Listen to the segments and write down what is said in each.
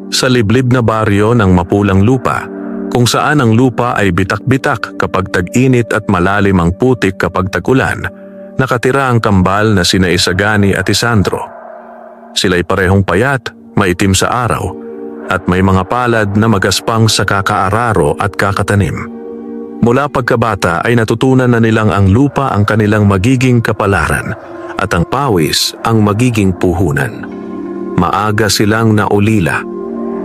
Sa liblib na baryo ng Mapulang Lupa, kung saan ang lupa ay bitak-bitak kapag tag-init at malalim ang putik kapag tag-ulan, nakatira ang kambal na sina Isagani at Isandro. Sila'y parehong payat, maitim sa araw, at may mga palad na magaspang sa kakaararo at kakatanim. Mula pagkabata ay natutunan na nilang ang lupa ang kanilang magiging kapalaran at ang pawis ang magiging puhunan. Maaga silang naulila.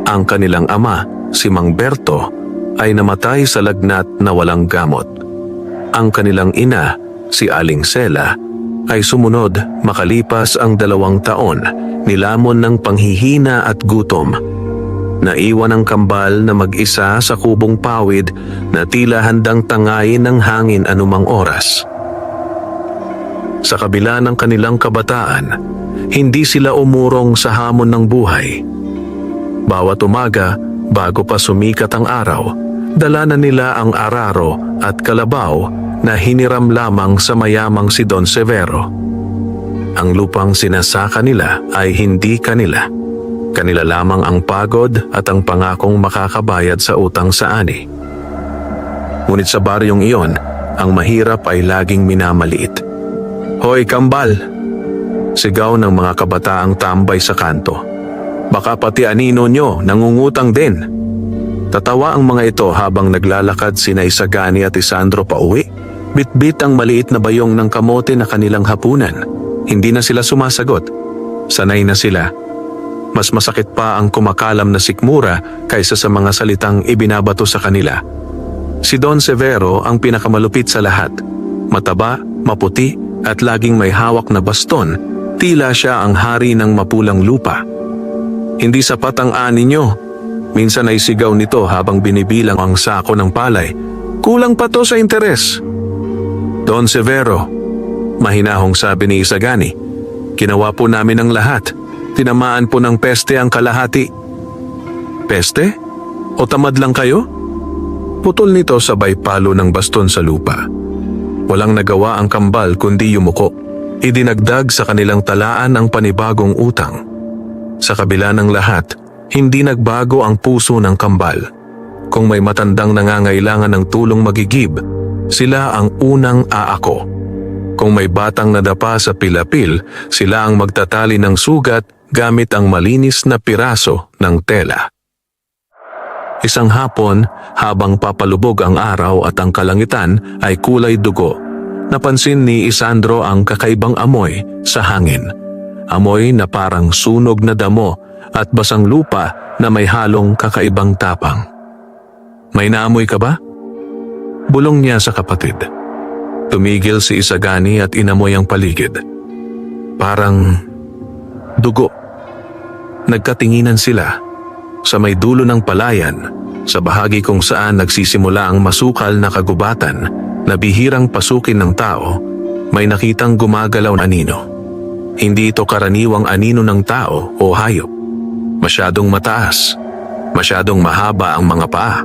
Ang kanilang ama, si Mang Berto, ay namatay sa lagnat na walang gamot. Ang kanilang ina, si Aling Sela, ay sumunod makalipas ang 2 taon, nilamon ng panghihina at gutom. Naiwan ang kambal na mag-isa sa kubong pawid na tila handang tangayin ng hangin anumang oras. Sa kabila ng kanilang kabataan, hindi sila umurong sa hamon ng buhay. Bawat umaga, bago pa sumikat ang araw, dala na nila ang araro at kalabaw na hiniram lamang sa mayamang si Don Severo. Ang lupang sinasaka nila ay hindi kanila. Kanila lamang ang pagod at ang pangakong makakabayad sa utang sa ani. Ngunit sa baryong iyon, ang mahirap ay laging minamaliit. "Hoy, kambal!" Sigaw ng mga kabataang tambay sa kanto. "Baka pati anino nyo nangungutang din." Tatawa ang mga ito habang naglalakad sina Isagani at Isandro pauwi. Bitbit ang maliit na bayong ng kamote na kanilang hapunan. Hindi na sila sumasagot. Sanay na sila. Mas masakit pa ang kumakalam na sikmura kaysa sa mga salitang ibinabato sa kanila. Si Don Severo ang pinakamalupit sa lahat. Mataba, maputi at laging may hawak na baston. Tila siya ang hari ng Mapulang Lupa. "Hindi sapat ang ani nyo." Minsan ay sigaw nito habang binibilang ang sako ng palay. "Kulang pa to sa interes." "Don Severo," mahinahong sabi ni Isagani, "ginawa po namin ang lahat. Tinamaan po ng peste ang kalahati." "Peste? O tamad lang kayo?" Putol nito sabay palo ng baston sa lupa. Walang nagawa ang kambal kundi yumuko. Idinagdag sa kanilang talaan ang panibagong utang. Sa kabila ng lahat, hindi nagbago ang puso ng kambal. Kung may matandang nangangailangan ng tulong magigib, sila ang unang aako. Kung may batang nadapa sa pilapil, sila ang magtatali ng sugat gamit ang malinis na piraso ng tela. Isang hapon, habang papalubog ang araw at ang kalangitan ay kulay dugo, napansin ni Isandro ang kakaibang amoy sa hangin. Amoy na parang sunog na damo at basang lupa na may halong kakaibang tapang. "May naamoy ka ba?" Bulong niya sa kapatid. Tumigil si Isagani at inamoy ang paligid. Parang dugo. Nagkatinginan sila. Sa may dulo ng palayan, sa bahagi kung saan nagsisimula ang masukal na kagubatan na bihirang pasukin ng tao, may nakitang gumagalaw na anino. Hindi ito karaniwang anino ng tao o hayop. Masyadong mataas, masyadong mahaba ang mga paa.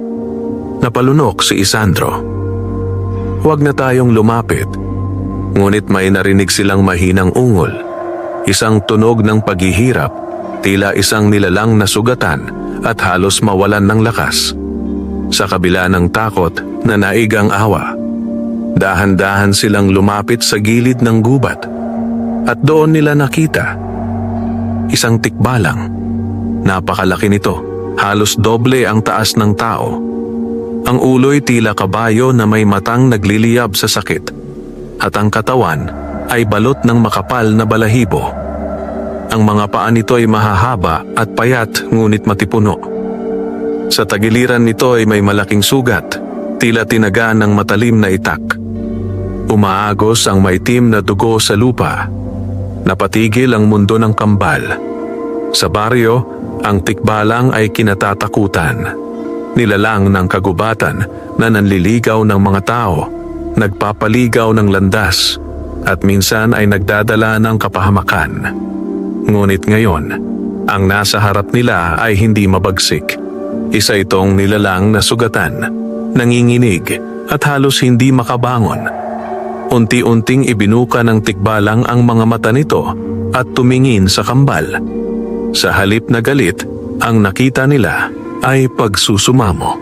Napalunok si Isandro. "Huwag na tayong lumapit." Ngunit may narinig silang mahinang ungol. Isang tunog ng paghihirap, tila isang nilalang na sugatan at halos mawalan ng lakas. Sa kabila ng takot na naigang awa, dahan-dahan silang lumapit sa gilid ng gubat. At doon nila nakita isang tikbalang. Napakalaki nito, halos doble ang taas ng tao. Ang ulo'y tila kabayo na may matang nagliliyab sa sakit, at ang katawan ay balot ng makapal na balahibo. Ang mga paa nito ay mahahaba at payat ngunit matipuno. Sa tagiliran nito ay may malaking sugat, tila tinagaan ng matalim na itak. Umaagos ang maitim na dugo sa lupa. Napatigil ang mundo ng kambal. Sa baryo, ang tikbalang ay kinatatakutan. Nilalang ng kagubatan na nanliligaw ng mga tao, nagpapaligaw ng landas, at minsan ay nagdadala ng kapahamakan. Ngunit ngayon, ang nasa harap nila ay hindi mabagsik. Isa itong nilalang na sugatan, nanginginig at halos hindi makabangon. Unti-unting ibinuka ng tikbalang ang mga mata nito at tumingin sa kambal. Sa halip na galit, Ang nakita nila ay pagsusumamo.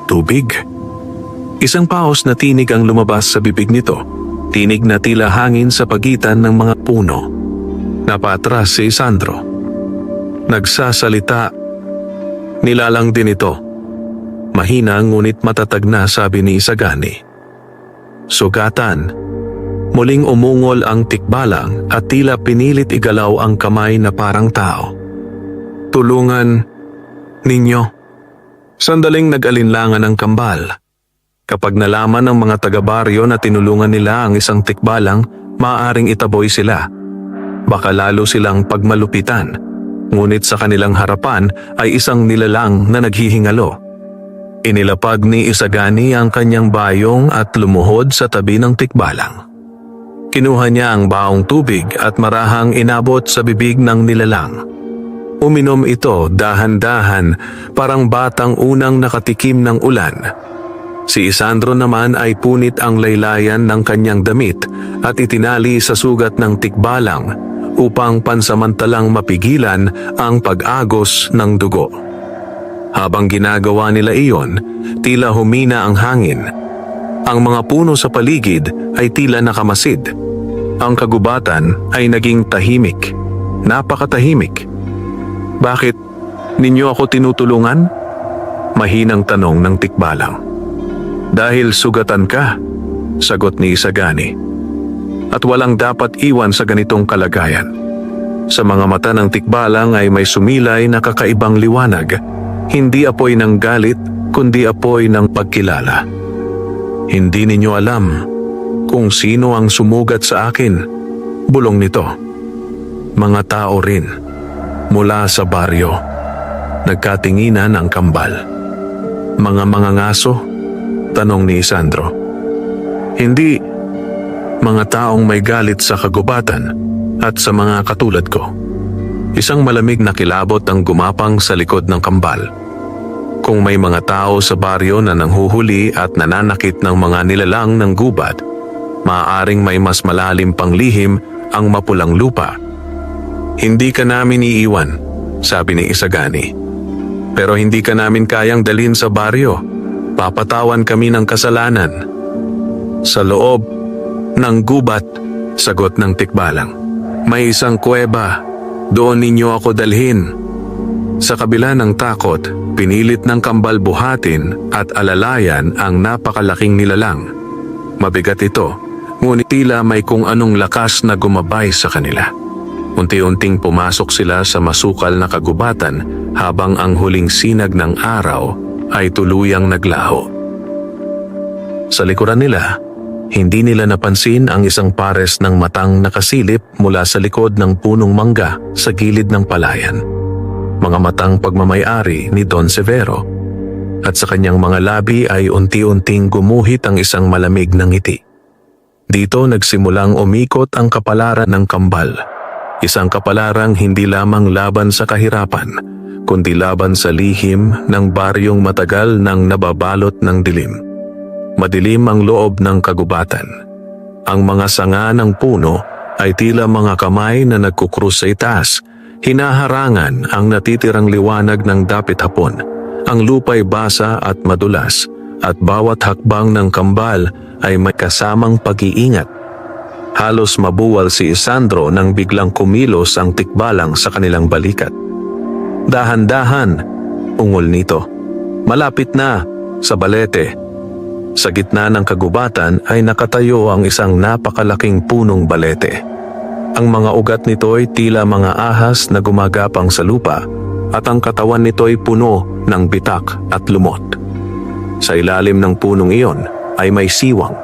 Tubig. Isang paos na tinig ang lumabas sa bibig nito. Tinig na tila hangin sa pagitan ng mga puno. Napatras si Isandro. Nagsasalita. Nilalang din ito. Mahina ngunit matatag na, sabi ni Isagani. Sugatan. Muling umungol ang tikbalang at tila pinilit igalaw ang kamay na parang tao. Tulungan ninyo. Sandaling nag-alinlangan ang kambal. Kapag nalaman ng mga taga-baryo na tinulungan nila ang isang tikbalang, maaaring itaboy sila. Baka lalo silang pagmalupitan. Ngunit sa kanilang harapan ay isang nilalang na naghihingalo. Inilapag ni Isagani ang kanyang bayong at lumuhod sa tabi ng tikbalang. Kinuha niya ang baong tubig at marahang inabot sa bibig ng nilalang. Uminom ito dahan-dahan, parang batang unang nakatikim ng ulan. Si Isandro naman ay punit ang laylayan ng kanyang damit at itinali sa sugat ng tikbalang upang pansamantalang mapigilan ang pag-agos ng dugo. Habang ginagawa nila iyon, tila humina ang hangin. Ang mga puno sa paligid ay tila nakamasid. Ang kagubatan ay naging tahimik. Napakatahimik. Bakit ninyo ako tinutulungan? Mahinang tanong ng tikbalang. Dahil sugatan ka, sagot ni Isagani. At walang dapat iwan sa ganitong kalagayan. Sa mga mata ng tikbalang ay may sumilay na kakaibang liwanag. Hindi apoy ng galit, kundi apoy ng pagkilala. Hindi ninyo alam kung sino ang sumugat sa akin. Bulong nito. Mga tao rin, mula sa baryo. Nagkatinginan ang kambal. Mga mangangaso? Tanong ni Isandro. Hindi, mga taong may galit sa kagubatan at sa mga katulad ko. Isang malamig na kilabot ang gumapang sa likod ng kambal. Kung may mga tao sa baryo na nanghuhuli at nananakit ng mga nilalang ng gubat, maaaring may mas malalim pang lihim ang mapulang lupa. Hindi ka namin iiwan, sabi ni Isagani. Pero hindi ka namin kayang dalhin sa baryo. Papatawan kami ng kasalanan. Sa loob ng gubat, sagot ng tikbalang. May isang kuweba, doon ninyo ako dalhin. Sa kabila ng takot, pinilit ng kambal buhatin at alalayan ang napakalaking nilalang. Mabigat ito, ngunit tila may kung anong lakas na gumabay sa kanila. Unti-unting pumasok sila sa masukal na kagubatan habang ang huling sinag ng araw ay tuluyang naglaho. Sa likuran nila, hindi nila napansin ang isang pares ng matang nakasilip mula sa likod ng punong mangga sa gilid ng palayan. Mga matang pagmamayari ni Don Severo, at sa kanyang mga labi ay unti-unting gumuhit ang isang malamig na ngiti. Dito nagsimulang umikot ang kapalaran ng kambal. Isang kapalarang hindi lamang laban sa kahirapan, kundi laban sa lihim ng baryong matagal nang nababalot ng dilim. Madilim ang loob ng kagubatan. Ang mga sanga ng puno ay tila mga kamay na nagkukrus sa itaas. Hinaharangan ang natitirang liwanag ng dapit hapon. Ang lupa'y basa at madulas, at bawat hakbang ng kambal ay may kasamang pag-iingat. Halos mabuwal si Isandro nang biglang kumilos ang tikbalang sa kanilang balikat. Dahan-dahan, ungol nito. Malapit na, sa balete. Sa gitna ng kagubatan ay nakatayo ang isang napakalaking punong balete. Ang mga ugat nito ay tila mga ahas na gumagapang sa lupa at ang katawan nito ay puno ng bitak at lumot. Sa ilalim ng punong iyon ay may siwang,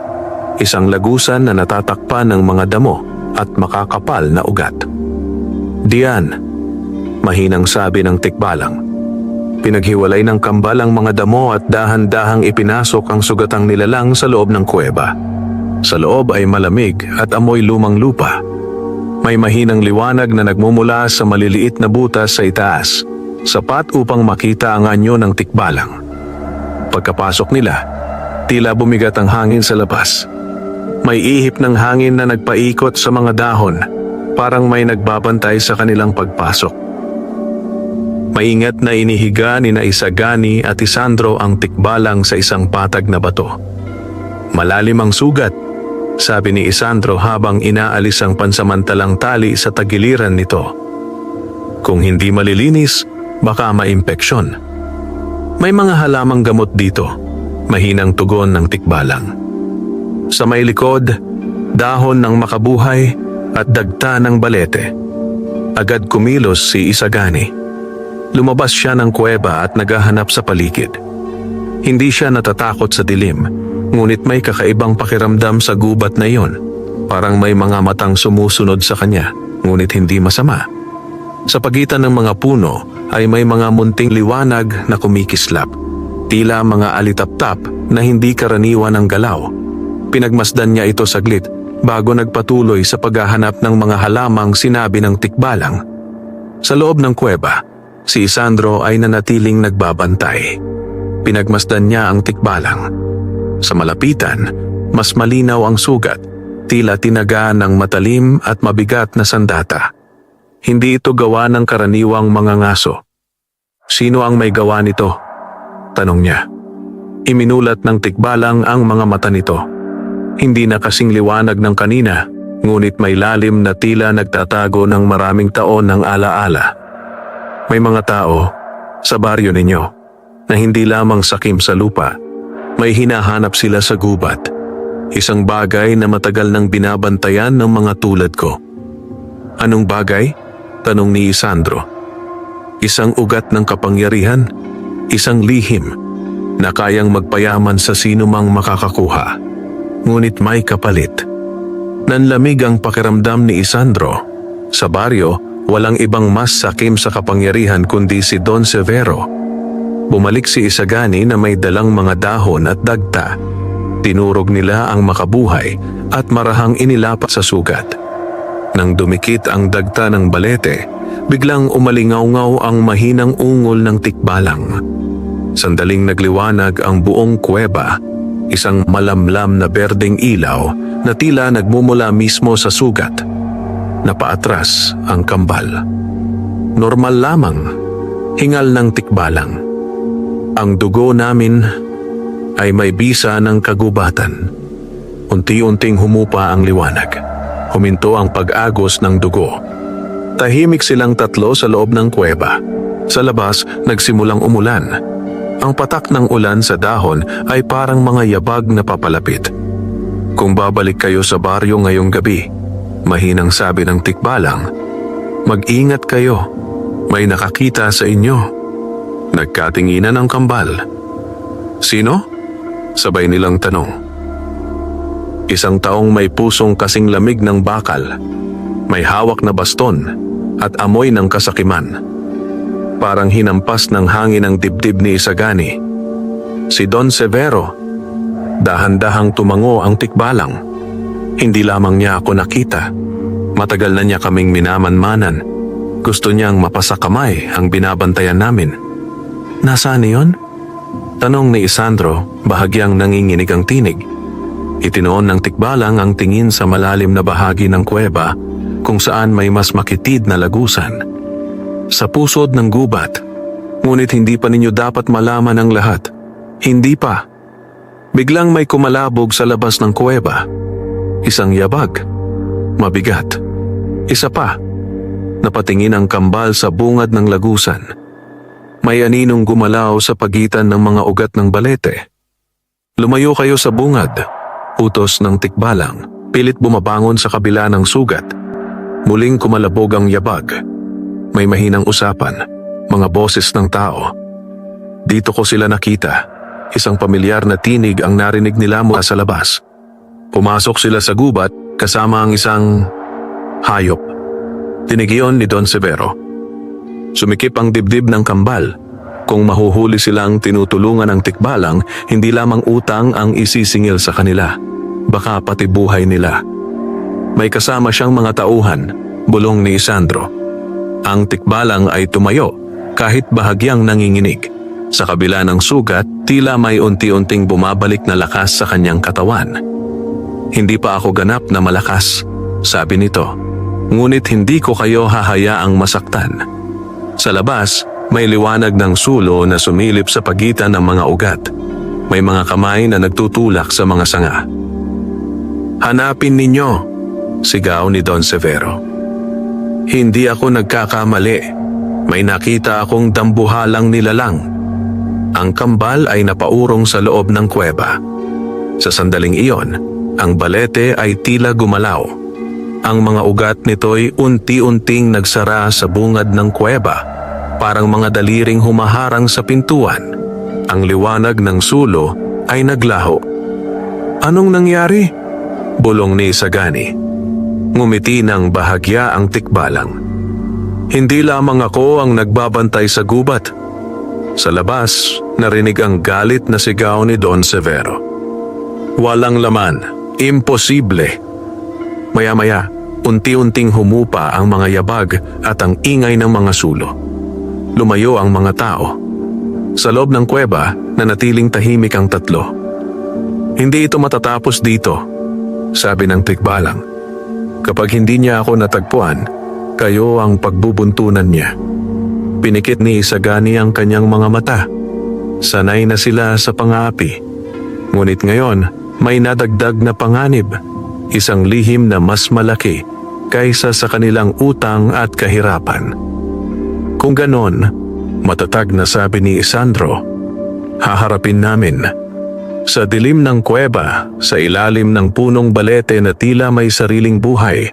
isang lagusan na natatakpan ng mga damo at makakapal na ugat. Diyan, mahinang sabi ng tikbalang. Pinaghiwalay ng kambal ang mga damo at dahan-dahang ipinasok ang sugatang nilalang sa loob ng kuweba. Sa loob ay malamig at amoy lumang lupa. May mahinang liwanag na nagmumula sa maliliit na butas sa itaas, sapat upang makita ang anyo ng tikbalang. Pagkapasok nila, tila bumigat ang hangin sa labas. May ihip ng hangin na nagpaikot sa mga dahon, parang may nagbabantay sa kanilang pagpasok. Maingat na inihiga ni na Isagani at Isandro ang tikbalang sa isang patag na bato. Malalim ang sugat, sabi ni Isandro habang inaalis ang pansamantalang tali sa tagiliran nito. Kung hindi malilinis, baka maimpeksyon. May mga halamang gamot dito, mahinang tugon ng tikbalang. Sa may likod, dahon ng makabuhay at dagta ng balete. Agad kumilos si Isagani. Lumabas siya ng kuweba at naghahanap sa paligid. Hindi siya natatakot sa dilim, ngunit may kakaibang pakiramdam sa gubat na iyon. Parang may mga matang sumusunod sa kanya, ngunit hindi masama. Sa pagitan ng mga puno ay may mga munting liwanag na kumikislap. Tila mga alitap-tap na hindi karaniwan ng galaw. Pinagmasdan niya ito saglit bago nagpatuloy sa paghahanap ng mga halamang sinabi ng tikbalang. Sa loob ng kuweba, si Isandro ay nanatiling nagbabantay. Pinagmasdan niya ang tikbalang. Sa malapitan, mas malinaw ang sugat, tila tinaga ng matalim at mabigat na sandata. Hindi ito gawa ng karaniwang mga ngaso. Sino ang may gawa nito? Tanong niya. Iminulat ng tikbalang ang mga mata nito. Hindi na kasing liwanag ng kanina, ngunit may lalim na tila nagtatago ng maraming taon ng alaala. May mga tao sa baryo ninyo na hindi lamang sakim sa lupa, may hinahanap sila sa gubat. Isang bagay na matagal nang binabantayan ng mga tulad ko. Anong bagay? Tanong ni Isandro. Isang ugat ng kapangyarihan, isang lihim na kayang magpayaman sa sinumang makakakuha. Ngunit may kapalit. Nanlamig ang pakiramdam ni Isandro. Sa baryo, walang ibang mas sakim sa kapangyarihan kundi si Don Severo. Bumalik si Isagani na may dalang mga dahon at dagta. Tinurog nila ang makabuhay at marahang inilapat sa sugat. Nang dumikit ang dagta ng balete, biglang umalingaw-ngaw ang mahinang ungol ng tikbalang. Sandaling nagliwanag ang buong kuweba, isang malamlam na berdeng ilaw na tila nagmumula mismo sa sugat. Napaatras ang kambal. Normal lamang, hingal ng tikbalang. Ang dugo namin ay may bisa ng kagubatan. Unti-unting humupa ang liwanag. Huminto ang pag-agos ng dugo. Tahimik silang tatlo sa loob ng kuweba. Sa labas, nagsimulang umulan. Ang patak ng ulan sa dahon ay parang mga yabag na papalapit. Kung babalik kayo sa baryo ngayong gabi, mahinang sabi ng tikbalang, mag-ingat kayo. May nakakita sa inyo. Nagkatinginan ang kambal. Sino? Sabay nilang tanong. Isang taong may pusong kasing lamig ng bakal, may hawak na baston at amoy ng kasakiman. Parang hinampas ng hangin ang dibdib ni Isagani. Si Don Severo. Dahan-dahang tumango ang tikbalang. Hindi lamang niya ako nakita. Matagal na niya kaming minamanmanan. Gusto niyang mapasakamay ang binabantayan namin. Nasaan iyon? Tanong ni Isandro, bahagyang nanginginig ang tinig. Itinoon ng tikbalang ang tingin sa malalim na bahagi ng kuweba kung saan may mas makitid na lagusan. Sa pusod ng gubat, ngunit hindi pa ninyo dapat malaman ang lahat. Hindi pa. Biglang may kumalabog sa labas ng kuweba. Isang yabag. Mabigat. Isa pa. Napatingin ang kambal sa bungad ng lagusan. May aninong gumalaw sa pagitan ng mga ugat ng balete. Lumayo kayo sa bungad. Utos ng tikbalang. Pilit bumabangon sa kabila ng sugat. Muling kumalabog ang yabag. May mahinang usapan. Mga boses ng tao. Dito ko sila nakita. Isang pamilyar na tinig ang narinig nila mula sa labas. Pumasok sila sa gubat kasama ang isang hayop. Tinig iyon ni Don Severo. Sumikip ang dibdib ng kambal. Kung mahuhuli silang tinutulungan ng tikbalang, hindi lamang utang ang isisingil sa kanila. Baka pati buhay nila. May kasama siyang mga tauhan, bulong ni Isandro. Ang tikbalang ay tumayo, kahit bahagyang nanginginig. Sa kabila ng sugat, tila may unti-unting bumabalik na lakas sa kanyang katawan. Hindi pa ako ganap na malakas, sabi nito. Ngunit hindi ko kayo hahayaang masaktan. Sa labas, May liwanag ng sulo na sumilip sa pagitan ng mga ugat. May mga kamay na nagtutulak sa mga sanga. "Hanapin ninyo," sigaw ni Don Severo. Hindi ako nagkakamali. May nakita akong dambuhalang nilalang. Ang kambal ay napaurong sa loob ng kuweba. Sa sandaling iyon, ang balete ay tila gumalaw. Ang mga ugat nito'y unti-unting nagsara sa bungad ng kuweba, parang mga daliring humaharang sa pintuan. Ang liwanag ng sulo ay naglaho. "Anong nangyari?" bulong ni Isagani. Ngumiti ng bahagya ang tikbalang. "Hindi lamang ako ang nagbabantay sa gubat." Sa labas, narinig ang galit na sigaw ni Don Severo. "Walang laman, imposible." Maya-maya, unti-unting humupa ang mga yabag at ang ingay ng mga sulo. Lumayo ang mga tao. Sa loob ng kuweba, nanatiling tahimik ang tatlo. "Hindi ito matatapos dito," sabi ng tikbalang. "Kapag hindi niya ako natagpuan, kayo ang pagbubuntunan niya." Pinikit ni Isagani ang kanyang mga mata. Sanay na sila sa pang-aapi. Ngunit ngayon, may nadagdag na panganib. Isang lihim na mas malaki kaysa sa kanilang utang at kahirapan. Kung ganon, matatag na sabi ni Isandro, "Haharapin namin." Sa dilim ng kuweba, sa ilalim ng punong balete na tila may sariling buhay,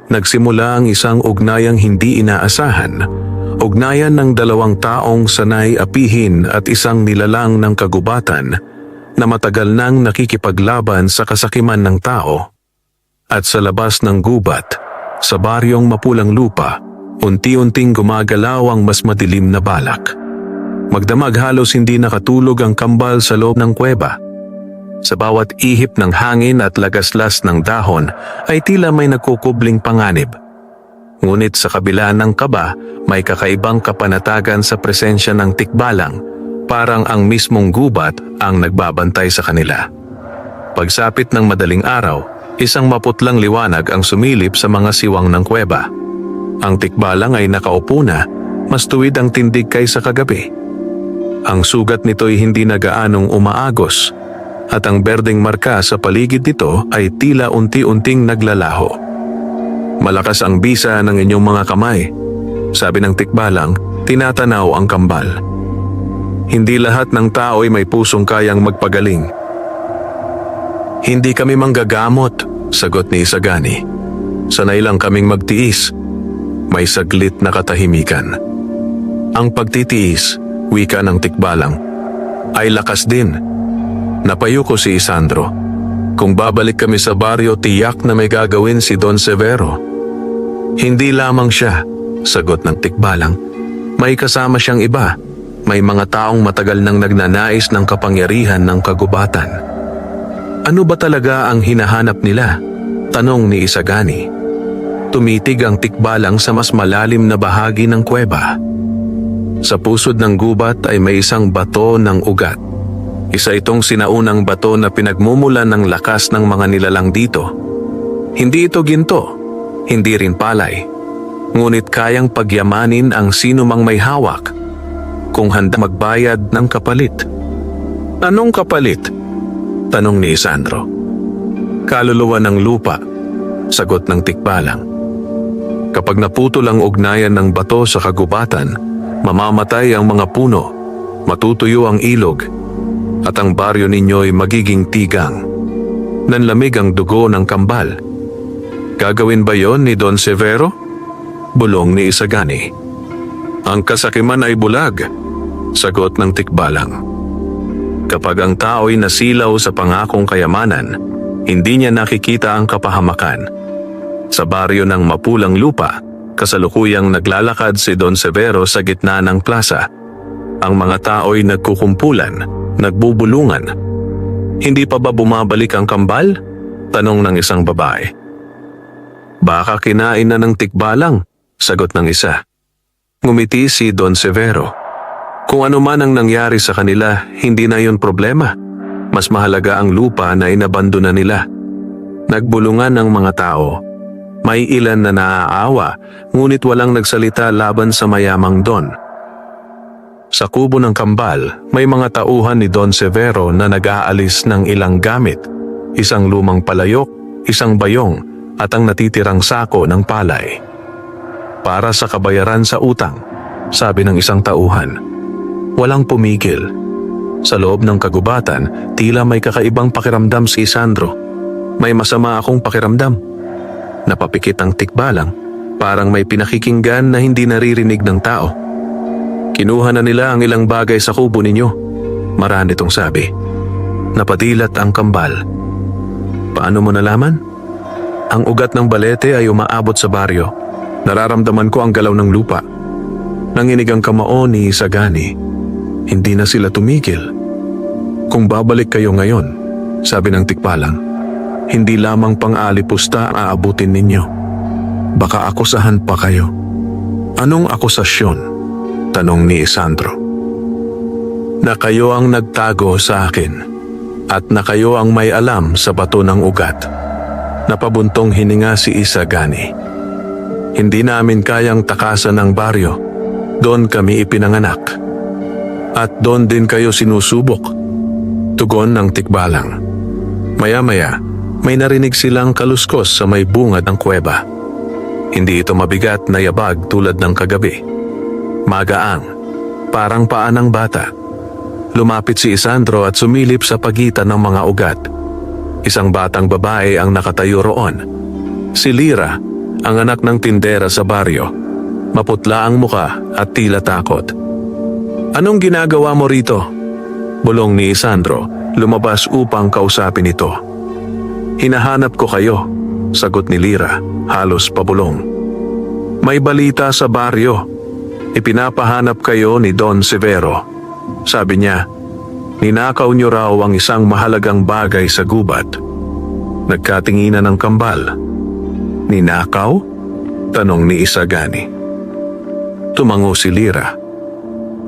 nagsimula ang isang ugnayang hindi inaasahan. Ugnayan ng dalawang taong sanay apihin at isang nilalang ng kagubatan na matagal nang nakikipaglaban sa kasakiman ng tao. At sa labas ng gubat, sa baryong Mapulang Lupa, unti-unting gumagalaw ang mas madilim na balak. Magdamag halos hindi nakatulog ang kambal sa loob ng kuweba. Sa bawat ihip ng hangin at lagaslas ng dahon ay tila may nagkukubling panganib. Ngunit sa kabila ng kaba, may kakaibang kapanatagan sa presensya ng tikbalang, parang ang mismong gubat ang nagbabantay sa kanila. Pagsapit ng madaling araw, isang maputlang liwanag ang sumilip sa mga siwang ng kuweba. Ang tikbalang ay nakaupo na, mas tuwid ang tindig kaysa kagabi. Ang sugat nito'y hindi na gaanong umaagos, at ang berdeng marka sa paligid nito ay tila unti-unting naglalaho. "Malakas ang bisa ng inyong mga kamay," sabi ng tikbalang, tinatanaw ang kambal. "Hindi lahat ng tao ay may pusong kayang magpagaling." "Hindi kami manggagamot," sagot ni Isagani. "Sanay lang kaming magtiis." May saglit na katahimikan. Ang pagtitiis, wika ng tikbalang, ay lakas din. Napayuko si Isandro. "Kung babalik kami sa baryo, tiyak na may gagawin si Don Severo." "Hindi lamang siya," sagot ng tikbalang. "May kasama siyang iba. May mga taong matagal nang nagnanais ng kapangyarihan ng kagubatan." "Ano ba talaga ang hinahanap nila?" tanong ni Isagani. Tumitig ang tikbalang sa mas malalim na bahagi ng kuweba. Sa pusod ng gubat ay may isang bato ng ugat. Isa itong sinaunang bato na pinagmumulan ng lakas ng mga nilalang dito. Hindi ito ginto, hindi rin palay, ngunit kayang pagyamanin ang sino mang may hawak kung handa magbayad ng kapalit. "Anong kapalit?" tanong ni Isandro. "Kaluluwa ng lupa," sagot ng tikbalang. "Kapag naputol ang ugnayan ng bato sa kagubatan, mamamatay ang mga puno, matutuyo ang ilog, at ang baryo ninyo'y magiging tigang. Nanlamig ang dugo ng kambal." "Gagawin ba yon ni Don Severo?" bulong ni Isagani. "Ang kasakiman ay bulag," sagot ng tikbalang. Kapag ang tao'y nasilaw sa pangakong kayamanan, hindi niya nakikita ang kapahamakan. Sa baryo ng Mapulang Lupa, kasalukuyang naglalakad si Don Severo sa gitna ng plaza. Ang mga tao'y nagkukumpulan, nagbubulungan. "Hindi pa ba bumabalik ang kambal?" tanong ng isang babae. "Baka kinain na ng tikbalang," sagot ng isa. Ngumiti si Don Severo. "Kung ano man ang nangyari sa kanila, hindi na yon problema. Mas mahalaga ang lupa na inabandona nila." Nagbulungan ang mga tao. May ilan na naaawa, ngunit walang nagsalita laban sa mayamang Don. Sa kubo ng kambal, may mga tauhan ni Don Severo na nag-aalis ng ilang gamit, isang lumang palayok, isang bayong, at ang natitirang sako ng palay. Para sa kabayaran sa utang, sabi ng isang tauhan. Walang pumigil. Sa loob ng kagubatan, tila may kakaibang pakiramdam si Isandro. May masama akong pakiramdam. Napapikit ang tikbalang, parang may pinakikinggan na hindi naririnig ng tao. Kinuha na nila ang ilang bagay sa kubo ninyo. Marami itong sabi. Napadilat ang kambal. Paano mo nalaman? Ang ugat ng balete ay umaabot sa baryo. Nararamdaman ko ang galaw ng lupa. Nanginig ang kamao ni Isagani. Hindi na sila tumigil. Kung babalik kayo ngayon, sabi ng tikbalang, hindi lamang pang-alipusta ang aabutin ninyo. Baka akusahan pa kayo. Anong akusasyon? Tanong ni Isandro. Na kayo ang nagtago sa akin at na kayo ang may alam sa bato ng ugat. Napabuntong hininga si Isagani. Hindi namin kayang takasan ng baryo. Doon kami ipinanganak. At doon din kayo sinusubok. Tugon ng tikbalang. Maya-maya, may narinig silang kaluskos sa may bungad ng kuweba. Hindi ito mabigat na yabag tulad ng kagabi. Magaang, parang paa ng bata. Lumapit si Isandro at sumilip sa pagitan ng mga ugat. Isang batang babae ang nakatayo roon. Si Lira, ang anak ng tindera sa baryo. Maputla ang muka at tila takot. Anong ginagawa mo rito? Bulong ni Isandro, lumabas upang kausapin ito. Hinahanap ko kayo, sagot ni Lira, halos pabulong. May balita sa baryo. Ipinapahanap kayo ni Don Severo. Sabi niya, ninakaw niyo raw ang isang mahalagang bagay sa gubat. Nagkatinginan ng kambal. Ninakaw? Tanong ni Isagani. Tumango si Lira.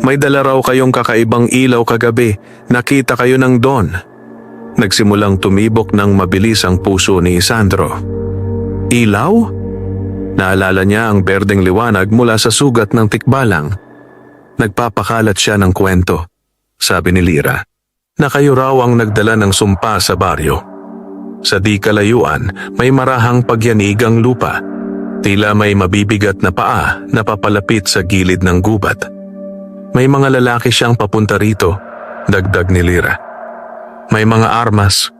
May dala raw kayong kakaibang ilaw kagabi. Nakita kayo ng Don. Nagsimulang tumibok ng mabilis ang puso ni Isandro. Ilaw? Naalala niya ang berdeng liwanag mula sa sugat ng tikbalang. Nagpapakalat siya ng kwento. Sabi ni Lira, na kayo raw ang nagdala ng sumpa sa baryo. Sa di kalayuan, may marahang pagyanig ang lupa. Tila may mabibigat na paa na papalapit sa gilid ng gubat. May mga lalaki siyang papunta rito, dagdag ni Lira. May mga armas.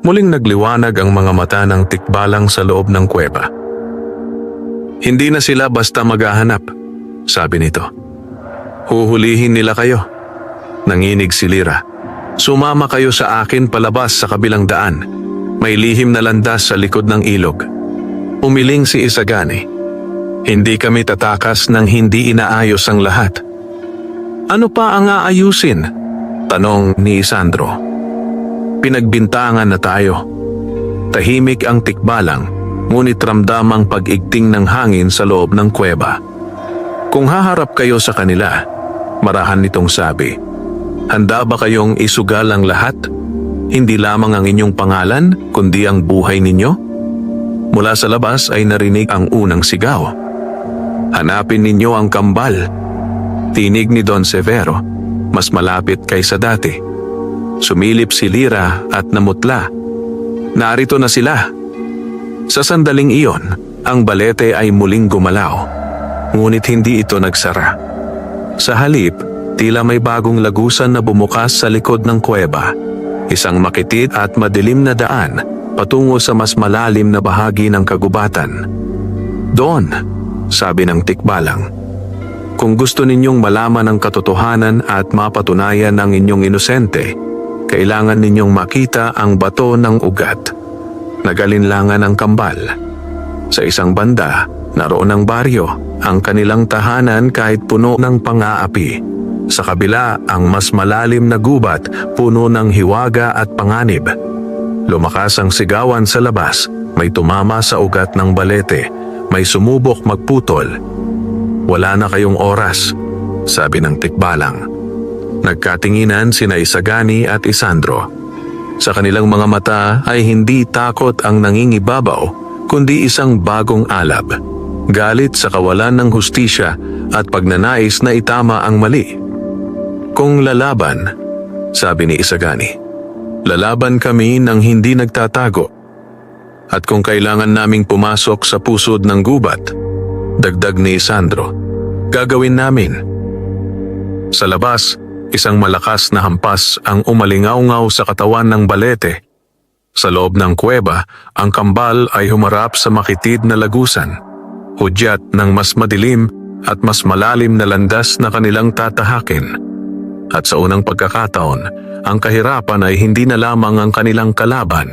Muling nagliwanag ang mga mata ng tikbalang sa loob ng kuweba. Hindi na sila basta maghahanap, sabi nito. Huhulihin nila kayo. Nanginig si Lira. Sumama kayo sa akin palabas sa kabilang daan. May lihim na landas sa likod ng ilog. Umiling si Isagani. Hindi kami tatakas nang hindi inaayos ang lahat. Ano pa ang aayusin? Tanong ni Isandro. Pinagbintangan na tayo. Tahimik ang tikbalang. Ngunit ramdam ang pag-igting ng hangin sa loob ng kuweba. Kung haharap kayo sa kanila, marahan nitong sabi, handa ba kayong isugal ang lahat? Hindi lamang ang inyong pangalan, kundi ang buhay ninyo? Mula sa labas ay narinig ang unang sigaw. Hanapin ninyo ang kambal. Tinig ni Don Severo, mas malapit kaysa dati. Sumilip si Lira at namutla. Narito na sila. Sa sandaling iyon, ang balete ay muling gumalaw, ngunit hindi ito nagsara. Sa halip, tila may bagong lagusan na bumukas sa likod ng kuweba, isang makitid at madilim na daan patungo sa mas malalim na bahagi ng kagubatan. Doon, sabi ng tikbalang, kung gusto ninyong malaman ang katotohanan at mapatunayan ang inyong inosente, kailangan ninyong makita ang bato ng ugat. Nagalinlangan ang kambal. Sa isang banda, naroon ang baryo, ang kanilang tahanan kahit puno ng pang-aapi. Sa kabila, ang mas malalim na gubat, puno ng hiwaga at panganib. Lumakas ang sigawan sa labas, may tumama sa ugat ng balete, may sumubok magputol. Wala na kayong oras, sabi ng tikbalang. Nagkatinginan sina Isagani at Isandro. Sa kanilang mga mata ay hindi takot ang nangingibabaw, kundi isang bagong alab. Galit sa kawalan ng hustisya at pagnanais na itama ang mali. Kung lalaban, sabi ni Isagani, lalaban kami ng hindi nagtatago. At kung kailangan naming pumasok sa pusod ng gubat, dagdag ni Sandro, gagawin namin. Sa labas, isang malakas na hampas ang umalingaw-ngaw sa katawan ng balete. Sa loob ng kuweba, ang kambal ay humarap sa makitid na lagusan, hudyat ng mas madilim at mas malalim na landas na kanilang tatahakin. At sa unang pagkakataon, ang kahirapan ay hindi na lamang ang kanilang kalaban.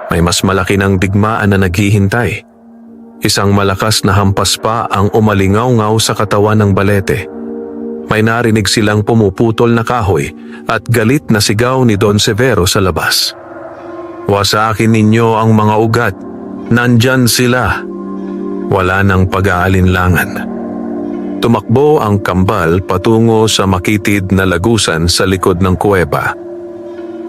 May mas malaki ng digmaan na naghihintay. Isang malakas na hampas pa ang umalingaw-ngaw sa katawan ng balete. May narinig silang pumuputol na kahoy at galit na sigaw ni Don Severo sa labas. Wasakin ninyo ang mga ugat. Nandyan sila. Wala nang pag-aalinlangan. Tumakbo ang kambal patungo sa makitid na lagusan sa likod ng kuweba.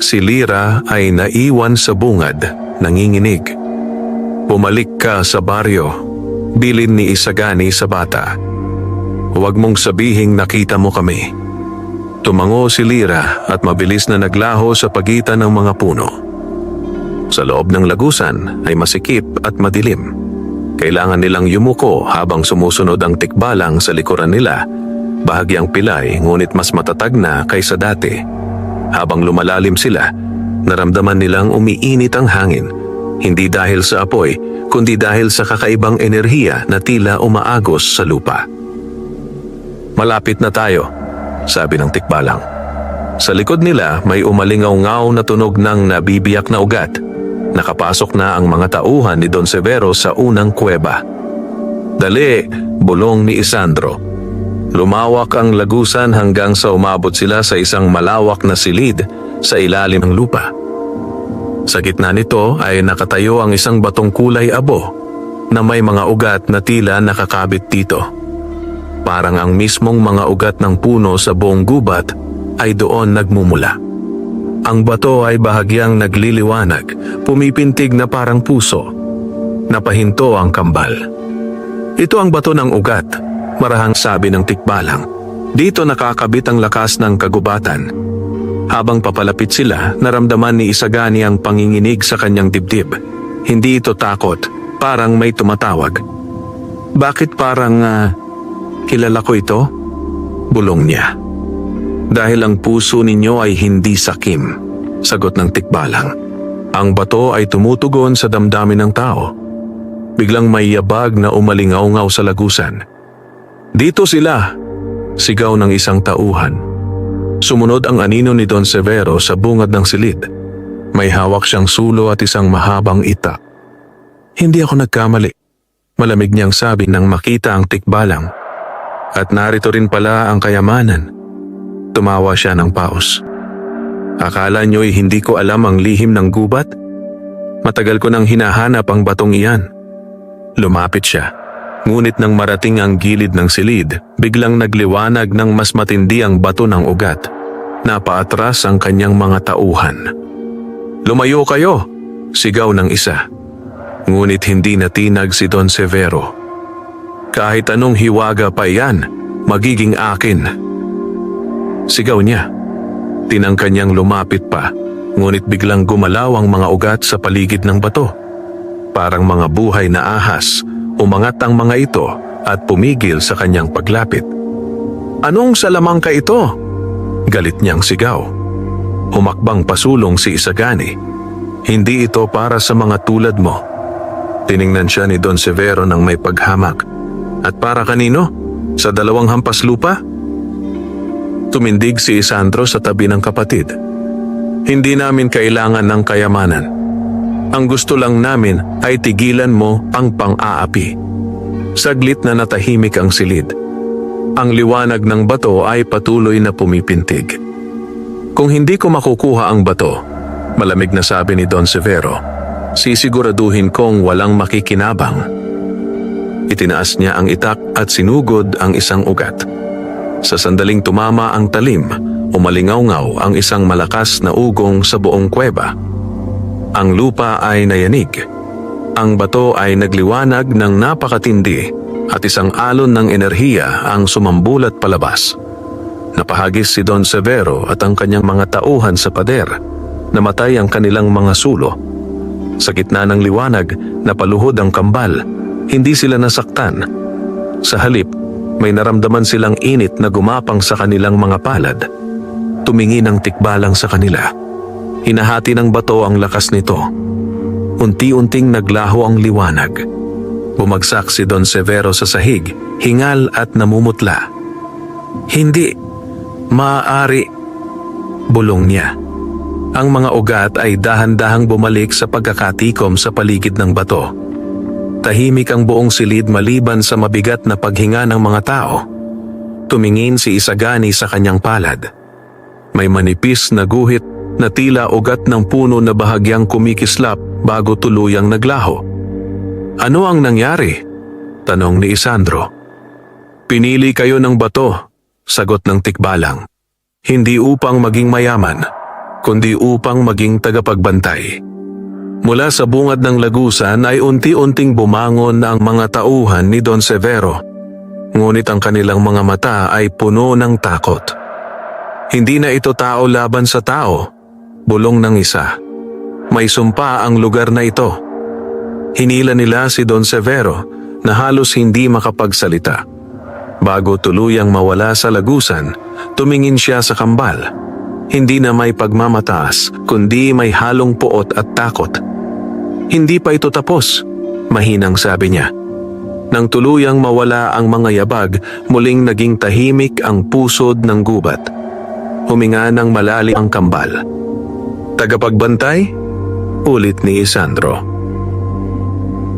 Si Lira ay naiwan sa bungad, nanginginig. Bumalik ka sa baryo, bilin ni Isagani sa bata. Huwag mong sabihing nakita mo kami. Tumango si Lira at mabilis na naglaho sa pagitan ng mga puno. Sa loob ng lagusan ay masikip at madilim. Kailangan nilang yumuko habang sumusunod ang tikbalang sa likuran nila, bahagyang pilay ngunit mas matatag na kaysa dati. Habang lumalalim sila, naramdaman nilang umiinit ang hangin, hindi dahil sa apoy, kundi dahil sa kakaibang enerhiya na tila umaagos sa lupa. Malapit na tayo, sabi ng tikbalang. Sa likod nila may umalingaw-ngaw na tunog ng nabibiyak na ugat. Nakapasok na ang mga tauhan ni Don Severo sa unang kuweba. Dali, bulong ni Isandro. Lumawak ang lagusan hanggang sa umabot sila sa isang malawak na silid sa ilalim ng lupa. Sa gitna nito ay nakatayo ang isang batong kulay abo na may mga ugat na tila nakakabit dito. Parang ang mismong mga ugat ng puno sa buong gubat ay doon nagmumula. Ang bato ay bahagyang nagliliwanag, pumipintig na parang puso. Napahinto ang kambal. Ito ang bato ng ugat, marahang sabi ng tikbalang. Dito nakakabit ang lakas ng kagubatan. Habang papalapit sila, naramdaman ni Isagani ang panginginig sa kanyang dibdib. Hindi ito takot, parang may tumatawag. Bakit parang kilala ko ito? Bulong niya. Dahil ang puso ninyo ay hindi sakim, sagot ng tikbalang. Ang bato ay tumutugon sa damdamin ng tao. Biglang may yabag na umalingaw-ngaw sa lagusan. Dito sila, sigaw ng isang tauhan. Sumunod ang anino ni Don Severo sa bungad ng silid. May hawak siyang sulo at isang mahabang itak. Hindi ako nagkamali, malamig niyang sabi nang makita ang tikbalang. At narito rin pala ang kayamanan. Tumawa siya ng paos. Akala niyo'y hindi ko alam ang lihim ng gubat? Matagal ko nang hinahanap ang batong iyan. Lumapit siya. Ngunit nang marating ang gilid ng silid, biglang nagliwanag ng mas matindi ang bato ng ugat. Napaatras ang kanyang mga tauhan. Lumayo kayo! Sigaw ng isa. Ngunit hindi natinag si Don Severo. Kahit anong hiwaga pa yan, magiging akin. Sigaw niya. Tinangka niyang lumapit pa, ngunit biglang gumalaw ang mga ugat sa paligid ng bato. Parang mga buhay na ahas, umangat ang mga ito at pumigil sa kanyang paglapit. Anong salamangka ito? Galit niyang sigaw. Humakbang pasulong si Isagani. Hindi ito para sa mga tulad mo. Tiningnan siya ni Don Severo ng may paghamak. At para kanino? Sa 2 hampas lupa? Tumindig si Isandro sa tabi ng kapatid. Hindi namin kailangan ng kayamanan. Ang gusto lang namin ay tigilan mo ang pang-aapi. Saglit na natahimik ang silid. Ang liwanag ng bato ay patuloy na pumipintig. Kung hindi ko makukuha ang bato, malamig na sabi ni Don Severo, sisiguraduhin kong walang makikinabang. Itinaas niya ang itak at sinugod ang isang ugat. Sa sandaling tumama ang talim, umalingaw-ngaw ang isang malakas na ugong sa buong kuweba. Ang lupa ay nayanig. Ang bato ay nagliwanag ng napakatindi at isang alon ng enerhiya ang sumambulat palabas. Napahagis si Don Severo at ang kanyang mga tauhan sa pader. Namatay ang kanilang mga sulo. Sa gitna ng liwanag, napaluhod ang kambal. Hindi sila nasaktan. Sa halip, may naramdaman silang init na gumapang sa kanilang mga palad. Tumingin ang tikbalang sa kanila. Hinahati ng bato ang lakas nito. Unti-unting naglaho ang liwanag. Bumagsak si Don Severo sa sahig, hingal at namumutla. Hindi, maaari, bulong niya. Ang mga ugat ay dahan-dahang bumalik sa pagkakatikom sa paligid ng bato. Tahimik ang buong silid maliban sa mabigat na paghinga ng mga tao. Tumingin si Isagani sa kanyang palad. May manipis na guhit na tila ugat ng puno na bahagyang kumikislap bago tuluyang naglaho. Ano ang nangyari? Tanong ni Isandro. Pinili kayo ng bato, sagot ng tikbalang. Hindi upang maging mayaman, kundi upang maging tagapagbantay. Mula sa bungad ng lagusan ay unti-unting bumangon na ang mga tauhan ni Don Severo. Ngunit ang kanilang mga mata ay puno ng takot. Hindi na ito tao laban sa tao, bulong ng isa. May sumpa ang lugar na ito. Hinila nila si Don Severo na halos hindi makapagsalita. Bago tuluyang mawala sa lagusan, tumingin siya sa kambal. Hindi na may pagmamataas, kundi may halong puot at takot. Hindi pa ito tapos, mahinang sabi niya. Nang tuluyang mawala ang mga yabag, muling naging tahimik ang pusod ng gubat. Huminga ng malalim ang kambal. Tagapagbantay? Ulit ni Isandro.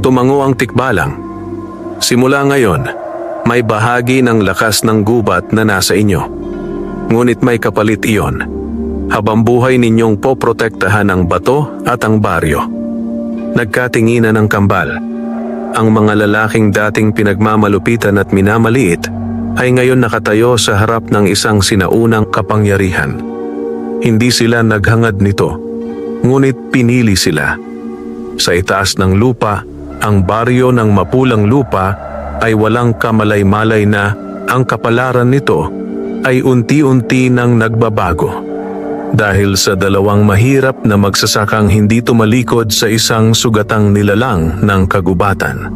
Tumango ang tikbalang. Simula ngayon, may bahagi ng lakas ng gubat na nasa inyo. Ngunit may kapalit iyon. Habang buhay ninyong poprotektahan ang bato at ang baryo. Nagkatinginan ng kambal. Ang mga lalaking dating pinagmamalupitan at minamaliit ay ngayon nakatayo sa harap ng isang sinaunang kapangyarihan. Hindi sila naghangad nito, ngunit pinili sila. Sa itaas ng lupa, ang baryo ng mapulang lupa ay walang kamalay-malay na ang kapalaran nito ay unti-unti nang nagbabago. Dahil sa dalawang mahirap na magsasakang hindi tumalikod sa isang sugatang nilalang ng kagubatan.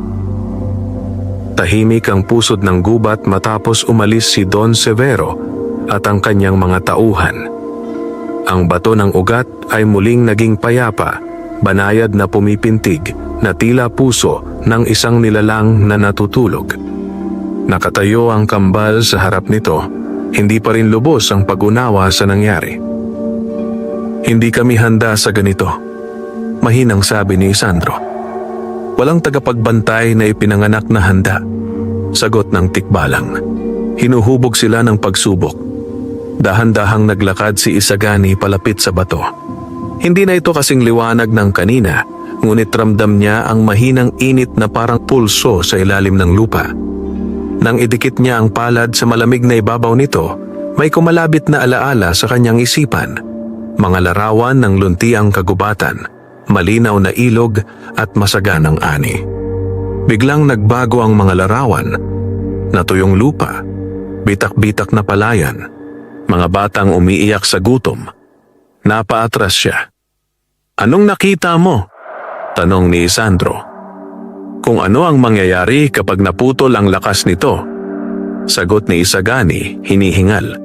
Tahimik ang pusod ng gubat matapos umalis si Don Severo at ang kanyang mga tauhan. Ang bato ng ugat ay muling naging payapa, banayad na pumipintig na tila puso ng isang nilalang na natutulog. Nakatayo ang kambal sa harap nito, hindi pa rin lubos ang pag-unawa sa nangyari. Hindi kami handa sa ganito, mahinang sabi ni Isandro. Walang tagapagbantay na ipinanganak na handa, sagot ng tikbalang. Hinuhubog sila ng pagsubok. Dahan-dahang naglakad si Isagani palapit sa bato. Hindi na ito kasing liwanag ng kanina, ngunit ramdam niya ang mahinang init na parang pulso sa ilalim ng lupa. Nang idikit niya ang palad sa malamig na ibabaw nito, may kumalabit na alaala sa kanyang isipan. Mga larawan ng luntiang kagubatan, malinaw na ilog at masaganang ani. Biglang nagbago ang mga larawan. Natuyong lupa, bitak-bitak na palayan, mga batang umiiyak sa gutom. Napaatras siya. Anong nakita mo? Tanong ni Isandro. Kung ano ang mangyayari kapag naputol ang lakas nito. Sagot ni Isagani, hinihingal.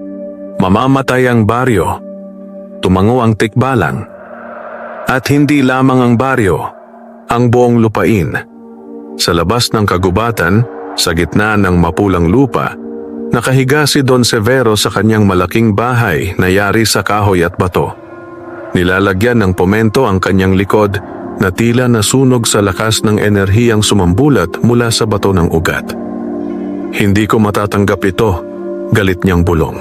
Mamamatay ang baryo. Tumango ang tikbalang. At hindi lamang ang baryo, ang buong lupain. Sa labas ng kagubatan, sa gitna ng mapulang lupa, nakahiga si Don Severo sa kanyang malaking bahay na yari sa kahoy at bato. Nilalagyan ng pomento ang kanyang likod na tila nasunog sa lakas ng enerhiyang sumambulat mula sa bato ng ugat. Hindi ko matatanggap ito, galit niyang bulong.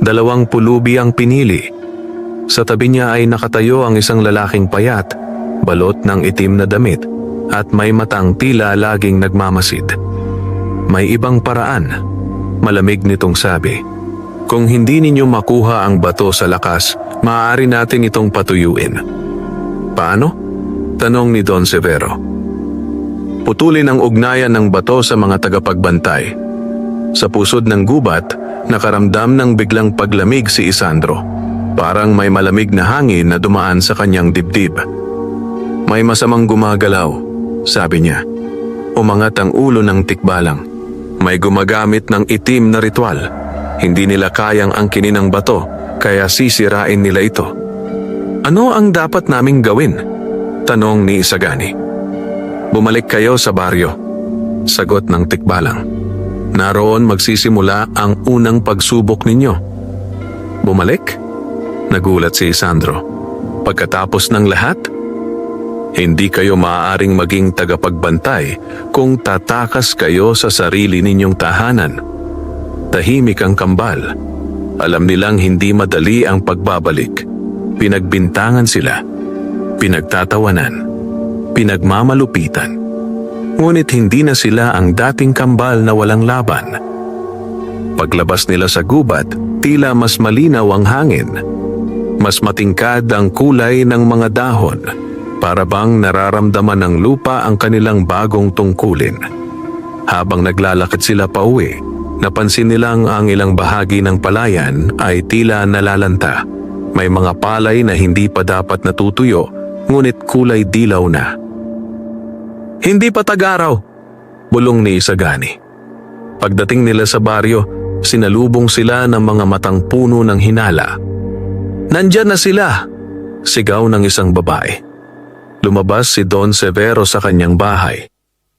2 pulubi ang pinili. Sa tabi niya ay nakatayo ang isang lalaking payat, balot ng itim na damit, at may matang tila laging nagmamasid. May ibang paraan, malamig nitong sabi. Kung hindi ninyo makuha ang bato sa lakas, maaari natin itong patuyuin. Paano? Tanong ni Don Severo. Putulin ang ugnayan ng bato sa mga tagapagbantay. Sa pusod ng gubat, Nakaramdam ng biglang paglamig si Isandro. Parang may malamig na hangin na dumaan sa kanyang dibdib. May masamang gumagalaw, sabi niya. Umangat ang ulo ng tikbalang. May gumagamit ng itim na ritual. Hindi nila kayang angkinin ang bato, kaya sisirain nila ito. Ano ang dapat naming gawin? Tanong ni Isagani. Bumalik kayo sa baryo, sagot ng tikbalang. Naroon magsisimula ang unang pagsubok ninyo. Bumalik? Nagulat si Isandro. Pagkatapos ng lahat? Hindi kayo maaaring maging tagapagbantay kung tatakas kayo sa sarili ninyong tahanan. Tahimik ang kambal. Alam nilang hindi madali ang pagbabalik. Pinagbintangan sila. Pinagtatawanan. Pinagmamalupitan. Ngunit hindi na sila ang dating kambal na walang laban. Paglabas nila sa gubat, tila mas malinaw ang hangin. Mas matingkad ang kulay ng mga dahon. Para bang nararamdaman ng lupa ang kanilang bagong tungkulin. Habang naglalakad sila pauwi, napansin nilang ang ilang bahagi ng palayan ay tila nalalanta. May mga palay na hindi pa dapat natutuyo, ngunit kulay dilaw na. Hindi pa tag-araw, bulong ni Isagani. Pagdating nila sa baryo, sinalubong sila ng mga matang puno ng hinala. Nandyan na sila, sigaw ng isang babae. Lumabas si Don Severo sa kanyang bahay.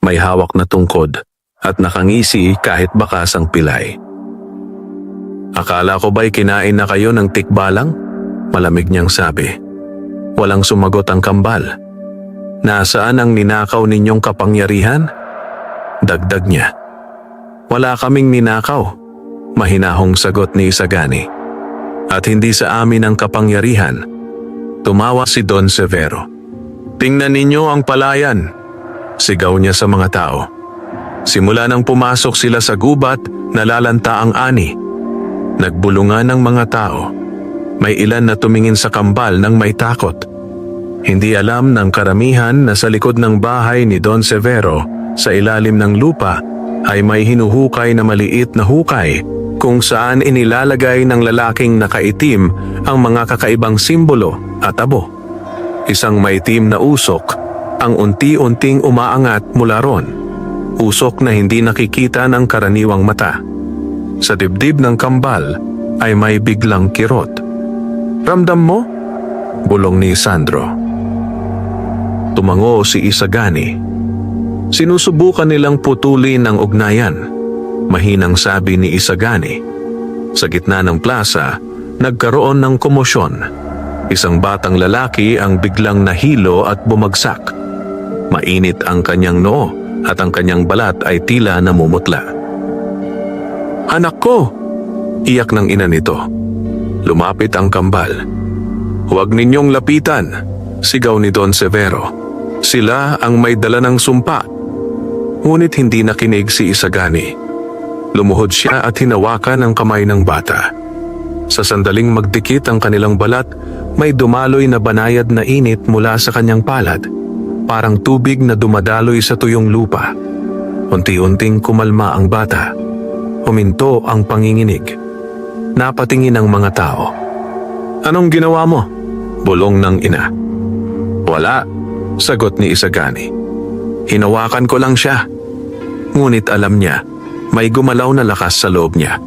May hawak na tungkod at nakangisi kahit bakas ang pilay. Akala ko ba'y kinain na kayo ng tikbalang? Malamig niyang sabi. Walang sumagot ang kambal. Nasaan ang ninakaw ninyong kapangyarihan? Dagdag niya. Wala kaming ninakaw, mahinahong sagot ni Isagani. At hindi sa amin ang kapangyarihan. Tumawa si Don Severo. Tingnan ninyo ang palayan, sigaw niya sa mga tao. Simula nang pumasok sila sa gubat, nalalanta ang ani. Nagbulungan ng mga tao. May ilan na tumingin sa kambal nang may takot. Hindi alam ng karamihan na sa likod ng bahay ni Don Severo, sa ilalim ng lupa, ay may hinuhukay na maliit na hukay kung saan inilalagay ng lalaking nakaitim ang mga kakaibang simbolo at abo. Isang maitim na usok ang unti-unting umaangat mula ron. Usok na hindi nakikita ng karaniwang mata. Sa dibdib ng kambal ay may biglang kirot. Ramdam mo? Bulong ni Sandro. Tumango si Isagani. Sinusubukan nilang putulin ang ugnayan. Mahinang sabi ni Isagani. Sa gitna ng plaza, nagkaroon ng komosyon. Isang batang lalaki ang biglang nahilo at bumagsak. Mainit ang kanyang noo at ang kanyang balat ay tila namumutla. Anak ko! Iyak ng ina nito. Lumapit ang kambal. Huwag ninyong lapitan, sigaw ni Don Severo. Sila ang may dala ng sumpa. Ngunit hindi nakinig si Isagani. Lumuhod siya at hinawakan ang kamay ng bata. Sa sandaling magdikit ang kanilang balat, may dumaloy na banayad na init mula sa kanyang palad. Parang tubig na dumadaloy sa tuyong lupa. Unti-unting kumalma ang bata. Huminto ang panginginig. Napatingin ang mga tao. Anong ginawa mo? Bulong ng ina. Wala, sagot ni Isagani. Hinawakan ko lang siya. Ngunit alam niya, may gumalaw na lakas sa loob niya.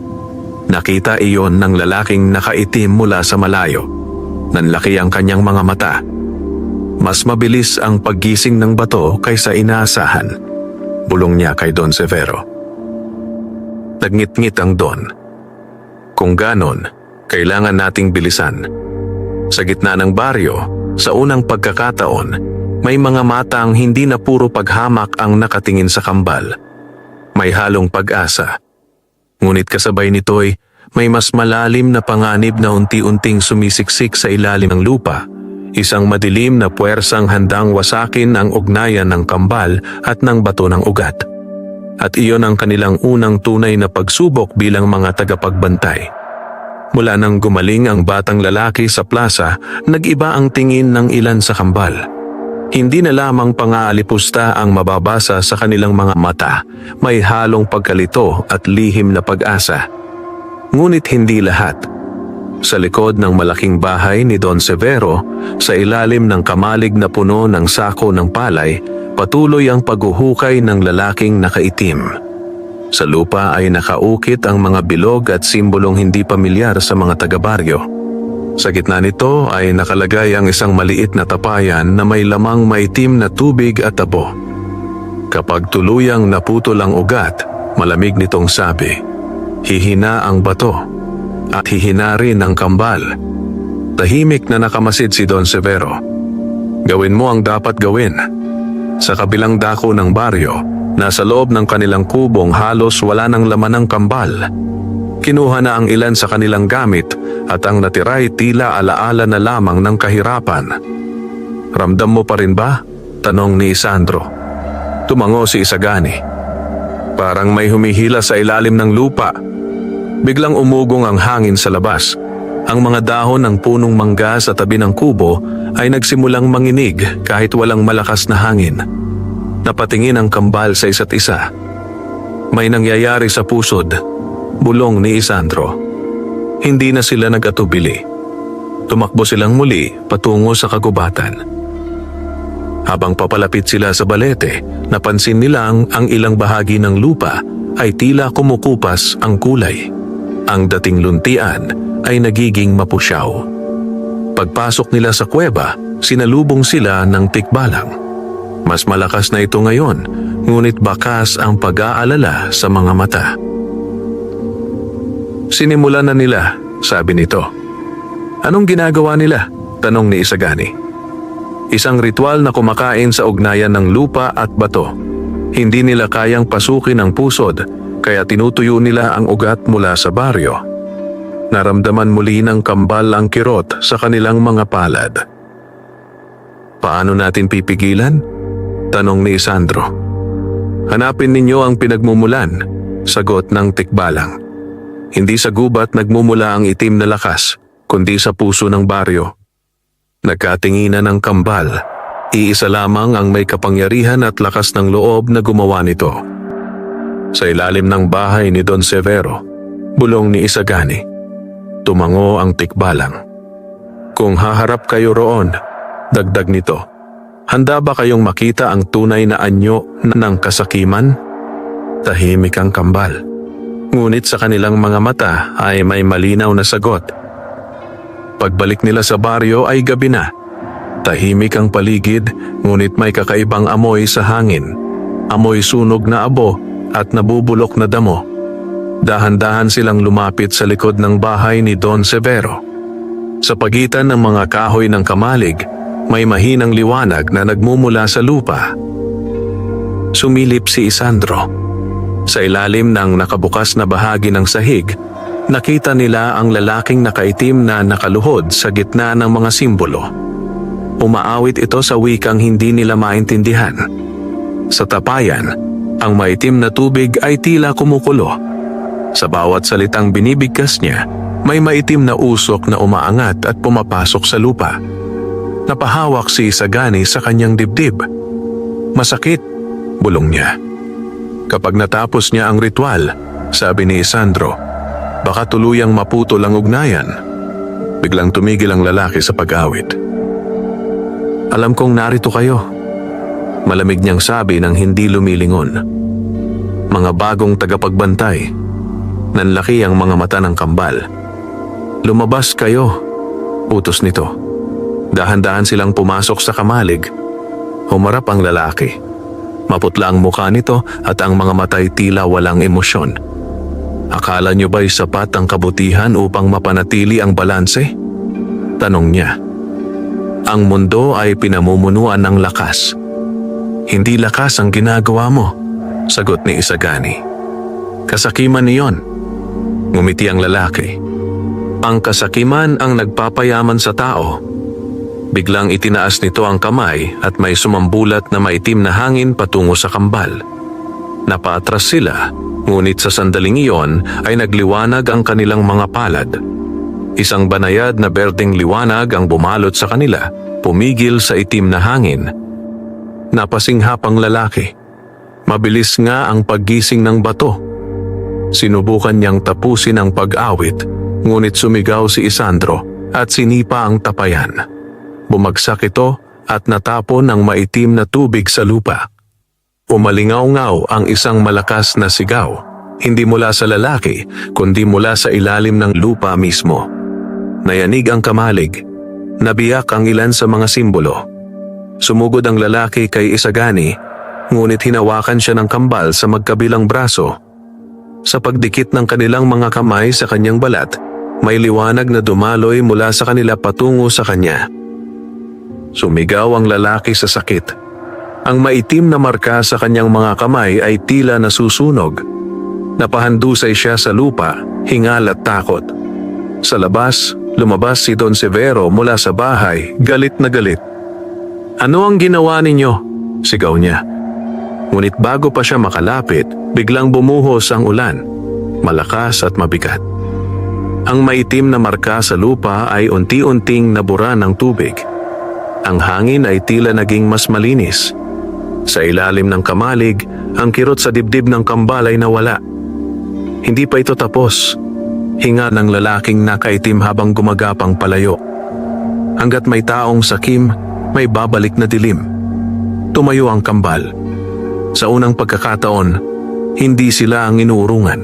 Nakita iyon ng lalaking nakaitim mula sa malayo. Nanlaki ang kanyang mga mata. Mas mabilis ang paggising ng bato kaysa inaasahan. Bulong niya kay Don Severo. Nagngit-ngit ang Don. Kung ganon, kailangan nating bilisan. Sa gitna ng baryo, sa unang pagkakataon, may mga matang hindi na puro paghamak ang nakatingin sa kambal. May halong pag-asa. Ngunit kasabay nito'y may mas malalim na panganib na unti-unting sumisiksik sa ilalim ng lupa. Isang madilim na puwersang handang wasakin ang ugnayan ng kambal at ng bato ng ugat. At iyon ang kanilang unang tunay na pagsubok bilang mga tagapagbantay. Mula nang gumaling ang batang lalaki sa plaza, nag-iba ang tingin ng ilan sa kambal. Hindi na lamang pangaalipusta ang mababasa sa kanilang mga mata, may halong pagkalito at lihim na pag-asa. Ngunit hindi lahat. Sa likod ng malaking bahay ni Don Severo, sa ilalim ng kamalig na puno ng sako ng palay, patuloy ang paghuhukay ng lalaking nakaitim. Sa lupa ay nakaukit ang mga bilog at simbolong hindi pamilyar sa mga taga-baryo. Sa gitna nito ay nakalagay ang isang maliit na tapayan na may lamang maitim na tubig at abo. Kapag tuluyang naputol ang ugat, malamig nitong sabi, "Hihina ang bato at hihina rin ang kambal." Tahimik na nakamasid si Don Severo. "Gawin mo ang dapat gawin." Sa kabilang dako ng baryo, nasa loob ng kanilang kubong halos wala nang laman ng kambal. Kinuha na ang ilan sa kanilang gamit at ang natiray tila alaala na lamang ng kahirapan. "Ramdam mo pa rin ba?" tanong ni Isandro. Tumango si Isagani. "Parang may humihila sa ilalim ng lupa." Biglang umugong ang hangin sa labas. Ang mga dahon ng punong mangga sa tabi ng kubo ay nagsimulang manginig kahit walang malakas na hangin. Napatingin ang kambal sa isa't isa. "May nangyayari sa pusod," bulong ni Isandro. Hindi na sila nag-atubili. Tumakbo silang muli patungo sa kagubatan. Habang papalapit sila sa balete, napansin nilang ang ilang bahagi ng lupa ay tila kumukupas ang kulay. Ang dating luntian ay nagiging mapusyaw. Pagpasok nila sa kuweba, sinalubong sila ng tikbalang. Mas malakas na ito ngayon, ngunit bakas ang pag-aalala sa mga mata. "Sinimulan na nila," sabi nito. "Anong ginagawa nila?" tanong ni Isagani. "Isang ritual na kumakain sa ugnayan ng lupa at bato. Hindi nila kayang pasukin ang pusod, kaya tinutuyo nila ang ugat mula sa baryo." Naramdaman muli ng kambal ang kirot sa kanilang mga palad. "Paano natin pipigilan?" tanong ni Isandro. "Hanapin ninyo ang pinagmumulan," sagot ng tikbalang. "Hindi sa gubat nagmumula ang itim na lakas, kundi sa puso ng baryo." Nagkatinginan ng kambal. Iisa lamang ang may kapangyarihan at lakas ng loob na gumawa nito. Sa ilalim ng bahay ni Don Severo, bulong ni Isagani. Tumango ang tikbalang. "Kung haharap kayo roon," dagdag nito, "handa ba kayong makita ang tunay na anyo ng kasakiman?" Tahimik ang kambal. Ngunit sa kanilang mga mata ay may malinaw na sagot. Pagbalik nila sa baryo ay gabi na. Tahimik ang paligid, ngunit may kakaibang amoy sa hangin. Amoy sunog na abo at nabubulok na damo. Dahan-dahan silang lumapit sa likod ng bahay ni Don Severo. Sa pagitan ng mga kahoy ng kamalig, may mahinang liwanag na nagmumula sa lupa. Sumilip si Isandro. Sa ilalim ng nakabukas na bahagi ng sahig, nakita nila ang lalaking nakaitim na nakaluhod sa gitna ng mga simbolo. Umaawit ito sa wikang hindi nila maintindihan. Sa tapayan, ang maitim na tubig ay tila kumukulo. Sa bawat salitang binibigkas niya, may maitim na usok na umaangat at pumapasok sa lupa. Napahawak si Isagani sa kanyang dibdib. "Masakit," bulong niya. Kapag natapos niya ang ritual, sabi ni Isandro, "Baka tuluyang maputol ang ugnayan." Biglang tumigil ang lalaki sa pag-awit. "Alam kong narito kayo," malamig niyang sabi nang hindi lumilingon. "Mga bagong tagapagbantay." Nanlaki ang mga mata ng kambal. "Lumabas kayo," utos nito. Dahan-dahan silang pumasok sa kamalig. Humarap ang lalaki. Maputla ang mukha nito at ang mga matay tila walang emosyon. "Akala niyo ba'y sapat ang kabutihan upang mapanatili ang balanse?" tanong niya. "Ang mundo ay pinamumunuan ng lakas." "Hindi lakas ang ginagawa mo," sagot ni Isagani. "Kasakiman niyon." Ngumiti ang lalaki. "Ang kasakiman ang nagpapayaman sa tao." Biglang itinaas nito ang kamay at may sumambulat na maitim na hangin patungo sa kambal. Napaatras sila, ngunit sa sandaling iyon ay nagliwanag ang kanilang mga palad. Isang banayad na berdeng liwanag ang bumalot sa kanila, pumigil sa itim na hangin. Napasinghap ang lalaki. Mabilis nga ang paggising ng bato. Sinubukan niyang tapusin ang pag-awit, ngunit sumigaw si Isandro at sinipa ang tapayan. Bumagsak ito at natapon ang maitim na tubig sa lupa. Umalingaw-ngaw ang isang malakas na sigaw, hindi mula sa lalaki kundi mula sa ilalim ng lupa mismo. Nayanig ang kamalig, nabiyak ang ilan sa mga simbolo. Sumugod ang lalaki kay Isagani, ngunit hinawakan siya ng kambal sa magkabilang braso. Sa pagdikit ng kanilang mga kamay sa kanyang balat, may liwanag na dumaloy mula sa kanila patungo sa kanya. Sumigaw ang lalaki sa sakit. Ang maitim na marka sa kanyang mga kamay ay tila nasusunog. Napahandusay siya sa lupa, hingal at takot. Sa labas, lumabas si Don Severo mula sa bahay, galit na galit. "Ano ang ginawa ninyo?" sigaw niya. Ngunit bago pa siya makalapit, biglang bumuhos ang ulan, malakas at mabigat. Ang maitim na marka sa lupa ay unti-unting nabura ng tubig. Ang hangin ay tila naging mas malinis. Sa ilalim ng kamalig, ang kirot sa dibdib ng kambal ay nawala. Hindi pa ito tapos. Hinga ng lalaking nakaitim habang gumagapang palayo. Hanggat may taong sakim, may babalik na dilim. Tumayo ang kambal. Sa unang pagkakataon, hindi sila ang inuurungan.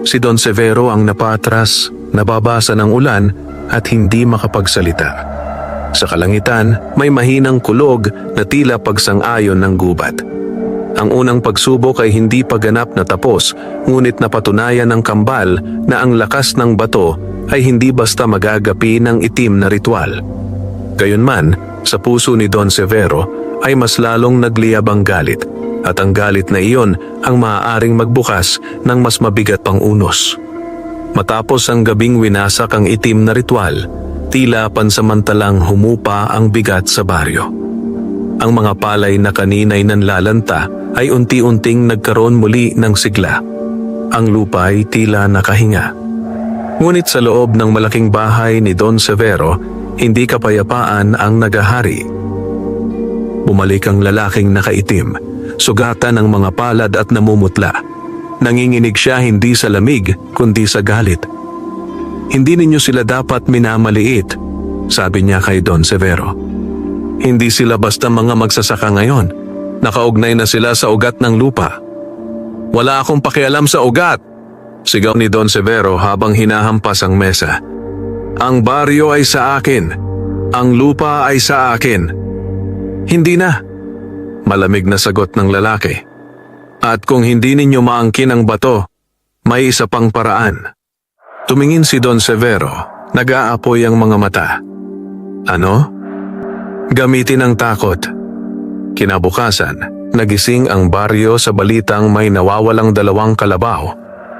Si Don Severo ang napatras, nababasa ng ulan at hindi makapagsalita. Sa kalangitan, may mahinang kulog na tila pagsang-ayon ng gubat. Ang unang pagsubok ay hindi pa ganap na tapos, ngunit napatunayan ng kambal na ang lakas ng bato ay hindi basta magagapi ng itim na ritual. Gayunman, sa puso ni Don Severo ay mas lalong nagliyab ang galit, at ang galit na iyon ang maaaring magbukas ng mas mabigat pang unos. Matapos ang gabing winasak ang itim na ritual, tila pansamantalang humupa ang bigat sa baryo. Ang mga palay na kanina'y nanlalanta ay unti-unting nagkaroon muli ng sigla. Ang lupa ay tila nakahinga. Ngunit sa loob ng malaking bahay ni Don Severo, hindi kapayapaan ang nagahari. Bumalik ang lalaking nakaitim, sugatan ng mga palad at namumutla. Nanginginig siya hindi sa lamig kundi sa galit. "Hindi ninyo sila dapat minamaliit," sabi niya kay Don Severo. "Hindi sila basta mga magsasaka ngayon. Nakaugnay na sila sa ugat ng lupa." "Wala akong pakialam sa ugat," sigaw ni Don Severo habang hinahampas ang mesa. "Ang baryo ay sa akin. Ang lupa ay sa akin." "Hindi na," malamig na sagot ng lalaki. "At kung hindi ninyo maangkin ang bato, may isa pang paraan." Tumingin si Don Severo, nag-aapoy ang mga mata. "Ano?" "Gamitin ang takot." Kinabukasan, nagising ang baryo sa balitang may nawawalang 2 kalabaw.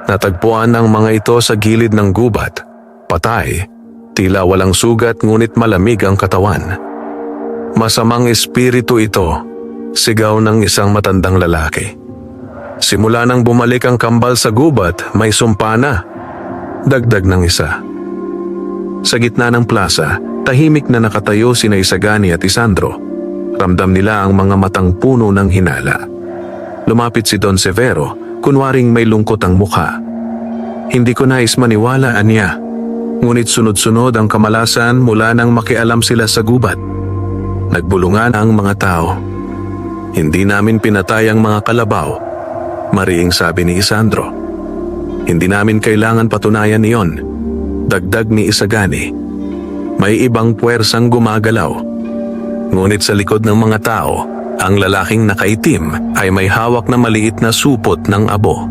Natagpuan ang mga ito sa gilid ng gubat. Patay, tila walang sugat ngunit malamig ang katawan. "Masamang espiritu ito," sigaw ng isang matandang lalaki. "Simula nang bumalik ang kambal sa gubat, may sumpa na," dagdag ng isa. Sa gitna ng plaza, tahimik na nakatayo sina Isagani at Isandro. Ramdam nila ang mga matang puno ng hinala. Lumapit si Don Severo, kunwaring may lungkot ang mukha. "Hindi ko nais maniwala," anya. Ngunit sunod-sunod ang kamalasan mula nang makialam sila sa gubat. Nagbulungan ang mga tao. "Hindi namin pinatay ang mga kalabaw," mariing sabi ni Isandro. "Hindi namin kailangan patunayan iyon," dagdag ni Isagani. "May ibang puwersang gumagalaw." Ngunit sa likod ng mga tao, ang lalaking nakaitim ay may hawak na maliit na supot ng abo.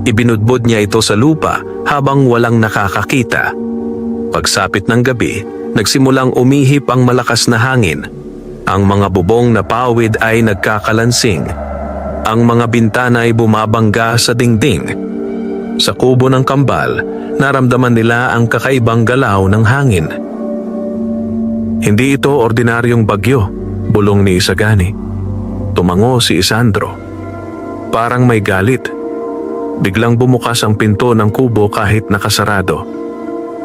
Ibinudbod niya ito sa lupa habang walang nakakakita. Pagsapit ng gabi, nagsimulang umihip ang malakas na hangin. Ang mga bubong na pawid ay nagkakalansing. Ang mga bintana ay bumabangga sa dingding. Sa kubo ng kambal, naramdaman nila ang kakaibang galaw ng hangin. "Hindi ito ordinaryong bagyo," bulong ni Isagani. Tumango si Isandro. Parang may galit. Biglang bumukas ang pinto ng kubo kahit nakasarado.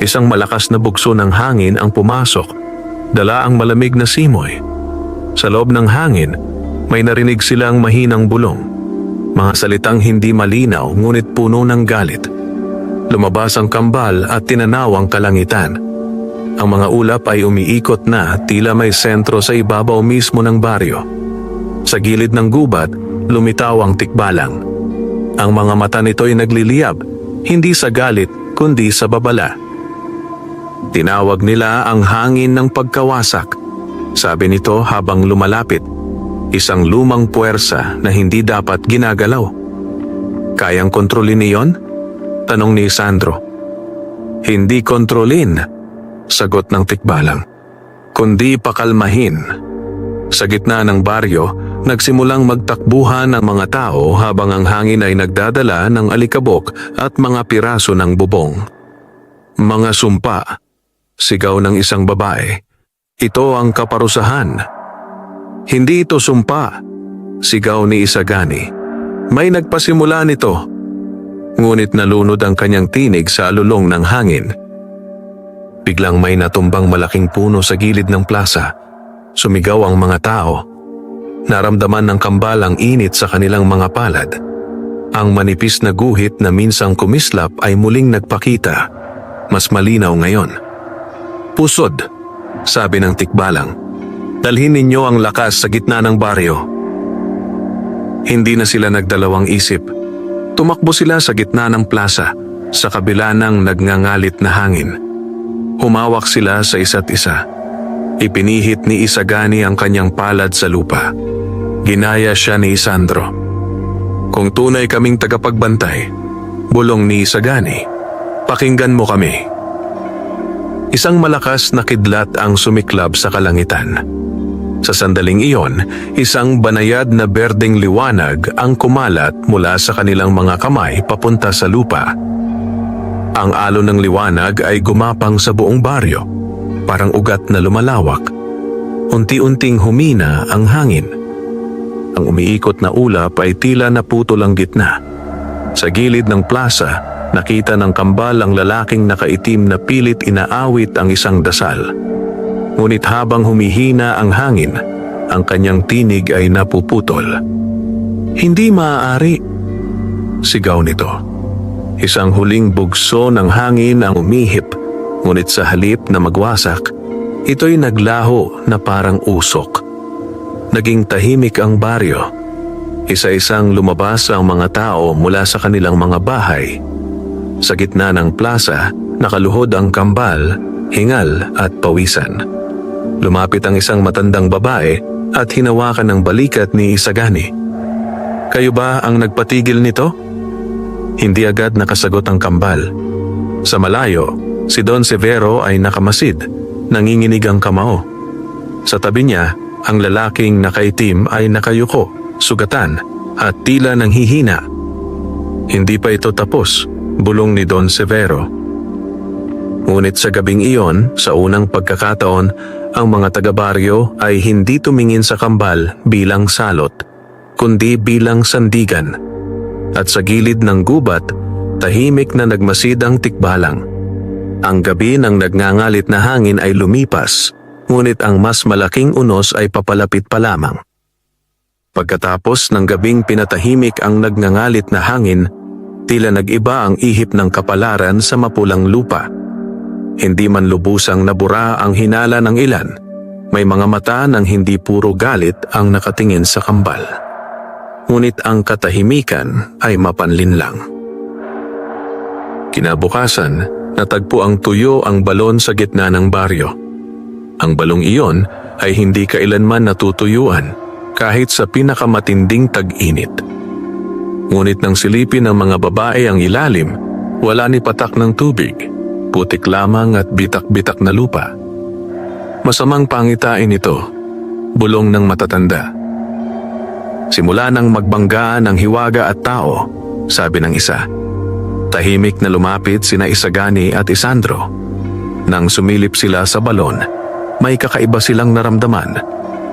Isang malakas na bugso ng hangin ang pumasok. Dala ang malamig na simoy. Sa loob ng hangin, may narinig silang mahinang bulong. Mga salitang hindi malinaw ngunit puno ng galit. Lumabas ang kambal at tinanaw ang kalangitan. Ang mga ulap ay umiikot na tila may sentro sa ibabaw mismo ng baryo. Sa gilid ng gubat, lumitaw ang tikbalang. Ang mga mata nito'y nagliliyab, hindi sa galit kundi sa babala. Tinawag nila ang hangin ng pagkawasak. Sabi nito habang lumalapit, isang lumang puwersa na hindi dapat ginagalaw. Kayang kontrolin niyon? Tanong ni Sandro. Hindi kontrolin, sagot ng tikbalang, kundi pakalmahin. Sa gitna ng baryo, nagsimulang magtakbuhan ang mga tao habang ang hangin ay nagdadala ng alikabok at mga piraso ng bubong. Mga sumpa, sigaw ng isang babae. Ito ang kaparusahan. Hindi ito sumpa, sigaw ni Isagani. May nagpasimula nito. Ngunit nalunod ang kanyang tinig sa alulong ng hangin. Biglang may natumbang malaking puno sa gilid ng plaza. Sumigaw ang mga tao. Naramdaman ng kambal ang init sa kanilang mga palad. Ang manipis na guhit na minsang kumislap ay muling nagpakita. Mas malinaw ngayon. Pusod, sabi ng tikbalang. Dalhin ninyo ang lakas sa gitna ng baryo. Hindi na sila nagdalawang isip. Tumakbo sila sa gitna ng plaza, sa kabila ng nagngangalit na hangin. Humawak sila sa isa't isa. Ipinihit ni Isagani ang kanyang palad sa lupa. Ginaya siya ni Sandro. Kung tunay kaming tagapagbantay, bulong ni Isagani, pakinggan mo kami. Isang malakas na kidlat ang sumiklab sa kalangitan. Sa sandaling iyon, isang banayad na berdeng liwanag ang kumalat mula sa kanilang mga kamay papunta sa lupa. Ang alon ng liwanag ay gumapang sa buong baryo, parang ugat na lumalawak. Unti-unting humina ang hangin. Ang umiikot na ulap ay tila naputol ang gitna. Sa gilid ng plaza, nakita ng kambal ang lalaking nakaitim na pilit inaawit ang isang dasal. Ngunit habang humihina ang hangin, ang kanyang tinig ay napuputol. Hindi maaari, sigaw nito. Isang huling bugso ng hangin ang umihip, ngunit sa halip na magwasak, ito'y naglaho na parang usok. Naging tahimik ang baryo. Isa-isang lumabas ang mga tao mula sa kanilang mga bahay. Sa gitna ng plaza, nakaluhod ang kambal, hingal at pawisan. Lumapit ang isang matandang babae at hinawakan ng balikat ni Isagani. Kayo ba ang nagpatigil nito? Hindi agad nakasagot ang kambal. Sa malayo, si Don Severo ay nakamasid, nanginginig ang kamao. Sa tabi niya, ang lalaking nakaitim ay nakayuko, sugatan at tila nanghihina. Hindi pa ito tapos, bulong ni Don Severo. Ngunit sa gabing iyon, sa unang pagkakataon, ang mga taga-baryo ay hindi tumingin sa kambal bilang salot, kundi bilang sandigan. At sa gilid ng gubat, tahimik na nagmasid ang tikbalang. Ang gabi ng nagngangalit na hangin ay lumipas, ngunit ang mas malaking unos ay papalapit pa lamang. Pagkatapos ng gabing pinatahimik ang nagngangalit na hangin, tila nag-iba ang ihip ng kapalaran sa mapulang lupa. Hindi man lubusang nabura ang hinala ng ilan, may mga mata ng hindi puro galit ang nakatingin sa kambal. Ngunit ang katahimikan ay mapanlinlang. Kinabukasan, natagpo ang tuyo ang balon sa gitna ng baryo. Ang balong iyon ay hindi kailanman natutuyuan kahit sa pinakamatinding tag-init. Ngunit nang silipin ng mga babae ang ilalim, wala ni patak ng tubig. Putik lamang at bitak-bitak na lupa. Masamang pangitain ito, bulong ng matatanda. Simula nang magbanggaan ang hiwaga at tao, sabi ng isa. Tahimik na lumapit sina Isagani at Isandro. Nang sumilip sila sa balon, may kakaiba silang naramdaman,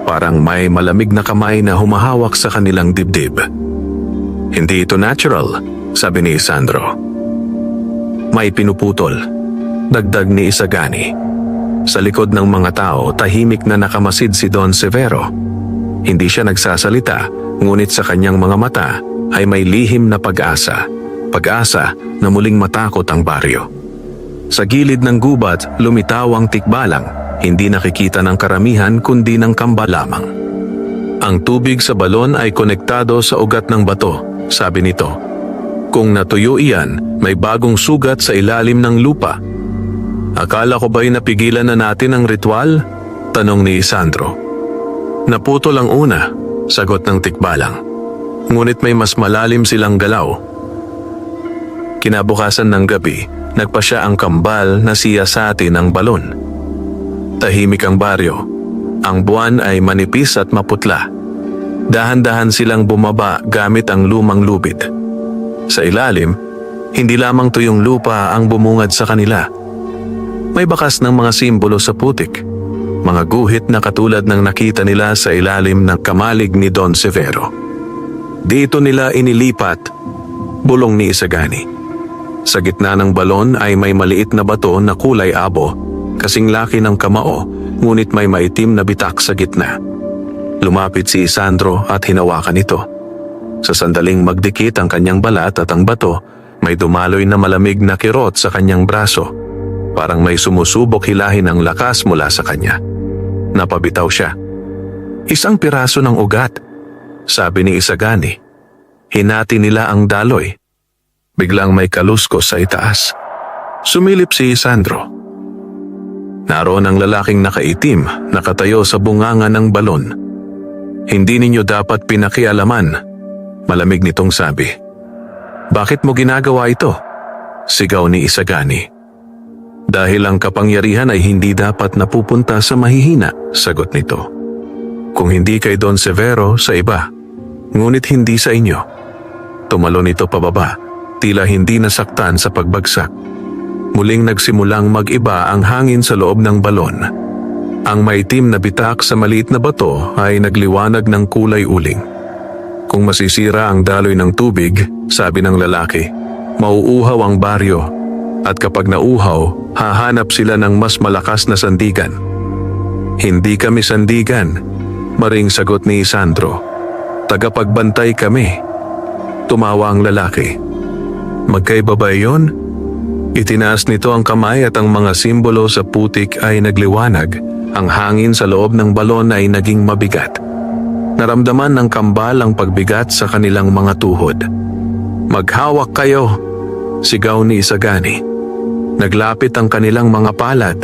parang may malamig na kamay na humahawak sa kanilang dibdib. Hindi ito natural, sabi ni Isandro. May pinuputol. Dagdag ni Isagani. Sa likod ng mga tao, tahimik na nakamasid si Don Severo. Hindi siya nagsasalita, ngunit sa kanyang mga mata, ay may lihim na pag-asa. Pag-asa na muling matakot ang baryo. Sa gilid ng gubat, lumitaw ang tikbalang. Hindi nakikita ng karamihan kundi ng kambal lamang. Ang tubig sa balon ay konektado sa ugat ng bato, sabi nito. Kung natuyo iyan, may bagong sugat sa ilalim ng lupa. Akala ko ba'y napigilan na natin ang ritual? Tanong ni Isandro. Naputol ang una, sagot ng tikbalang. Ngunit may mas malalim silang galaw. Kinabukasan ng gabi, nagpasya ang kambal na siyasatin ang balon. Tahimik ang baryo. Ang buwan ay manipis at maputla. Dahan-dahan silang bumaba gamit ang lumang lubid. Sa ilalim, hindi lamang tuyong lupa ang bumungad sa kanila. May bakas ng mga simbolo sa putik. Mga guhit na katulad ng nakita nila sa ilalim ng kamalig ni Don Severo. Dito nila inilipat, bulong ni Isagani. Sa gitna ng balon ay may maliit na bato na kulay abo, kasing laki ng kamao, ngunit may maitim na bitak sa gitna. Lumapit si Isandro at hinawakan ito. Sa sandaling magdikit ang kanyang balat at ang bato, may dumaloy na malamig na kirot sa kanyang braso. Parang may sumusubok hilahin ang lakas mula sa kanya. Napabitaw siya. Isang piraso ng ugat, sabi ni Isagani. Hinati nila ang daloy. Biglang may kaluskos sa itaas. Sumilip si Isandro. Naroon ang lalaking nakaitim, nakatayo sa bunganga ng balon. Hindi ninyo dapat pinakialaman, malamig nitong sabi. Bakit mo ginagawa ito? Sigaw ni Isagani. Dahil ang kapangyarihan ay hindi dapat napupunta sa mahihina, sagot nito. Kung hindi kay Don Severo, sa iba, ngunit hindi sa inyo. Tumalon ito pababa, tila hindi nasaktan sa pagbagsak. Muling nagsimulang mag-iba ang hangin sa loob ng balon. Ang maitim na bitak sa maliit na bato ay nagliwanag ng kulay uling. Kung masisira ang daloy ng tubig, sabi ng lalaki, mauuhaw ang baryo. At kapag nauhaw, hahanap sila ng mas malakas na sandigan. Hindi kami sandigan, maring sagot ni Isandro. Tagapagbantay kami. Tumawa ang lalaki. Magkaiba ba yun? Itinaas nito ang kamay at ang mga simbolo sa putik ay nagliwanag. Ang hangin sa loob ng balon ay naging mabigat. Naramdaman ng kambal ang pagbigat sa kanilang mga tuhod. Maghawak kayo, sigaw ni Isagani. Naglapit ang kanilang mga palad.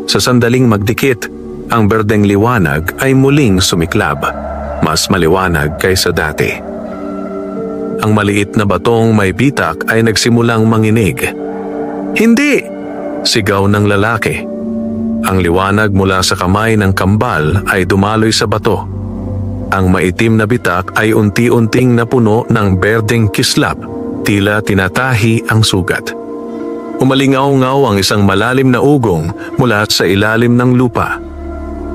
Sa sandaling magdikit, ang berdeng liwanag ay muling sumiklab. Mas maliwanag kaysa dati. Ang maliit na batong may bitak ay nagsimulang manginig. Hindi! Sigaw ng lalaki. Ang liwanag mula sa kamay ng kambal ay dumaloy sa bato. Ang maitim na bitak ay unti-unting napuno ng berdeng kislap, tila tinatahi ang sugat. Umalingaw-ngaw ang isang malalim na ugong mula sa ilalim ng lupa.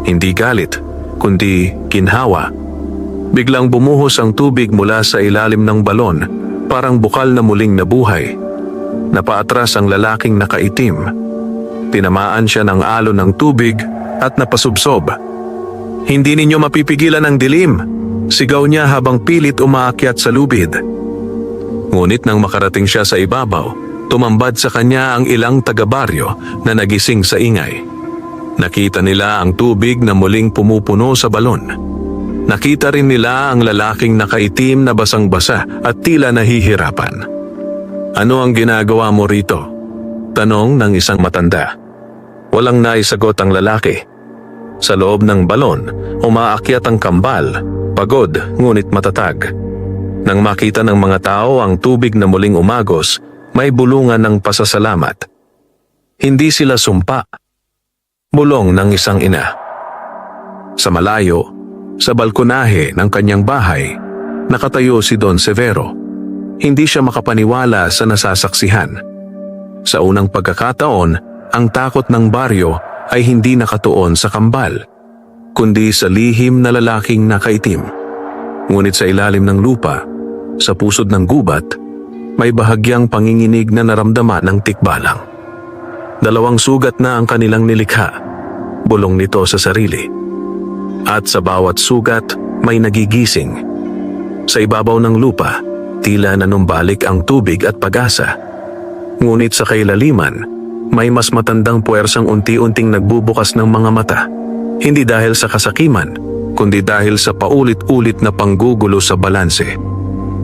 Hindi galit, kundi ginhawa. Biglang bumuhos ang tubig mula sa ilalim ng balon, parang bukal na muling nabuhay. Napaatras ang lalaking nakaitim. Tinamaan siya ng alon ng tubig at napasubsob. Hindi ninyo mapipigilan ang dilim, sigaw niya habang pilit umaakyat sa lubid. Ngunit nang makarating siya sa ibabaw, tumambad sa kanya ang ilang taga-baryo na nagising sa ingay. Nakita nila ang tubig na muling pumupuno sa balon. Nakita rin nila ang lalaking nakaitim na basang-basa at tila nahihirapan. Ano ang ginagawa mo rito? Tanong ng isang matanda. Walang naisagot ang lalaki. Sa loob ng balon, umaakyat ang kambal, pagod ngunit matatag. Nang makita ng mga tao ang tubig na muling umagos, may bulungan ng pasasalamat. Hindi sila sumpa. Bulong ng isang ina. Sa malayo, sa balkonahe ng kanyang bahay, nakatayo si Don Severo. Hindi siya makapaniwala sa nasasaksihan. Sa unang pagkakataon, ang takot ng baryo ay hindi nakatuon sa kambal, kundi sa lihim na lalaking nakaitim. Ngunit sa ilalim ng lupa, sa pusod ng gubat, may bahagyang panginginig na naramdaman ng tikbalang. 2 sugat na ang kanilang nilikha, bulong nito sa sarili. At sa bawat sugat, may nagigising. Sa ibabaw ng lupa, tila nanumbalik ang tubig at pag-asa. Ngunit sa kailaliman, may mas matandang puwersang unti-unting nagbubukas ng mga mata. Hindi dahil sa kasakiman, kundi dahil sa paulit-ulit na panggugulo sa balanse.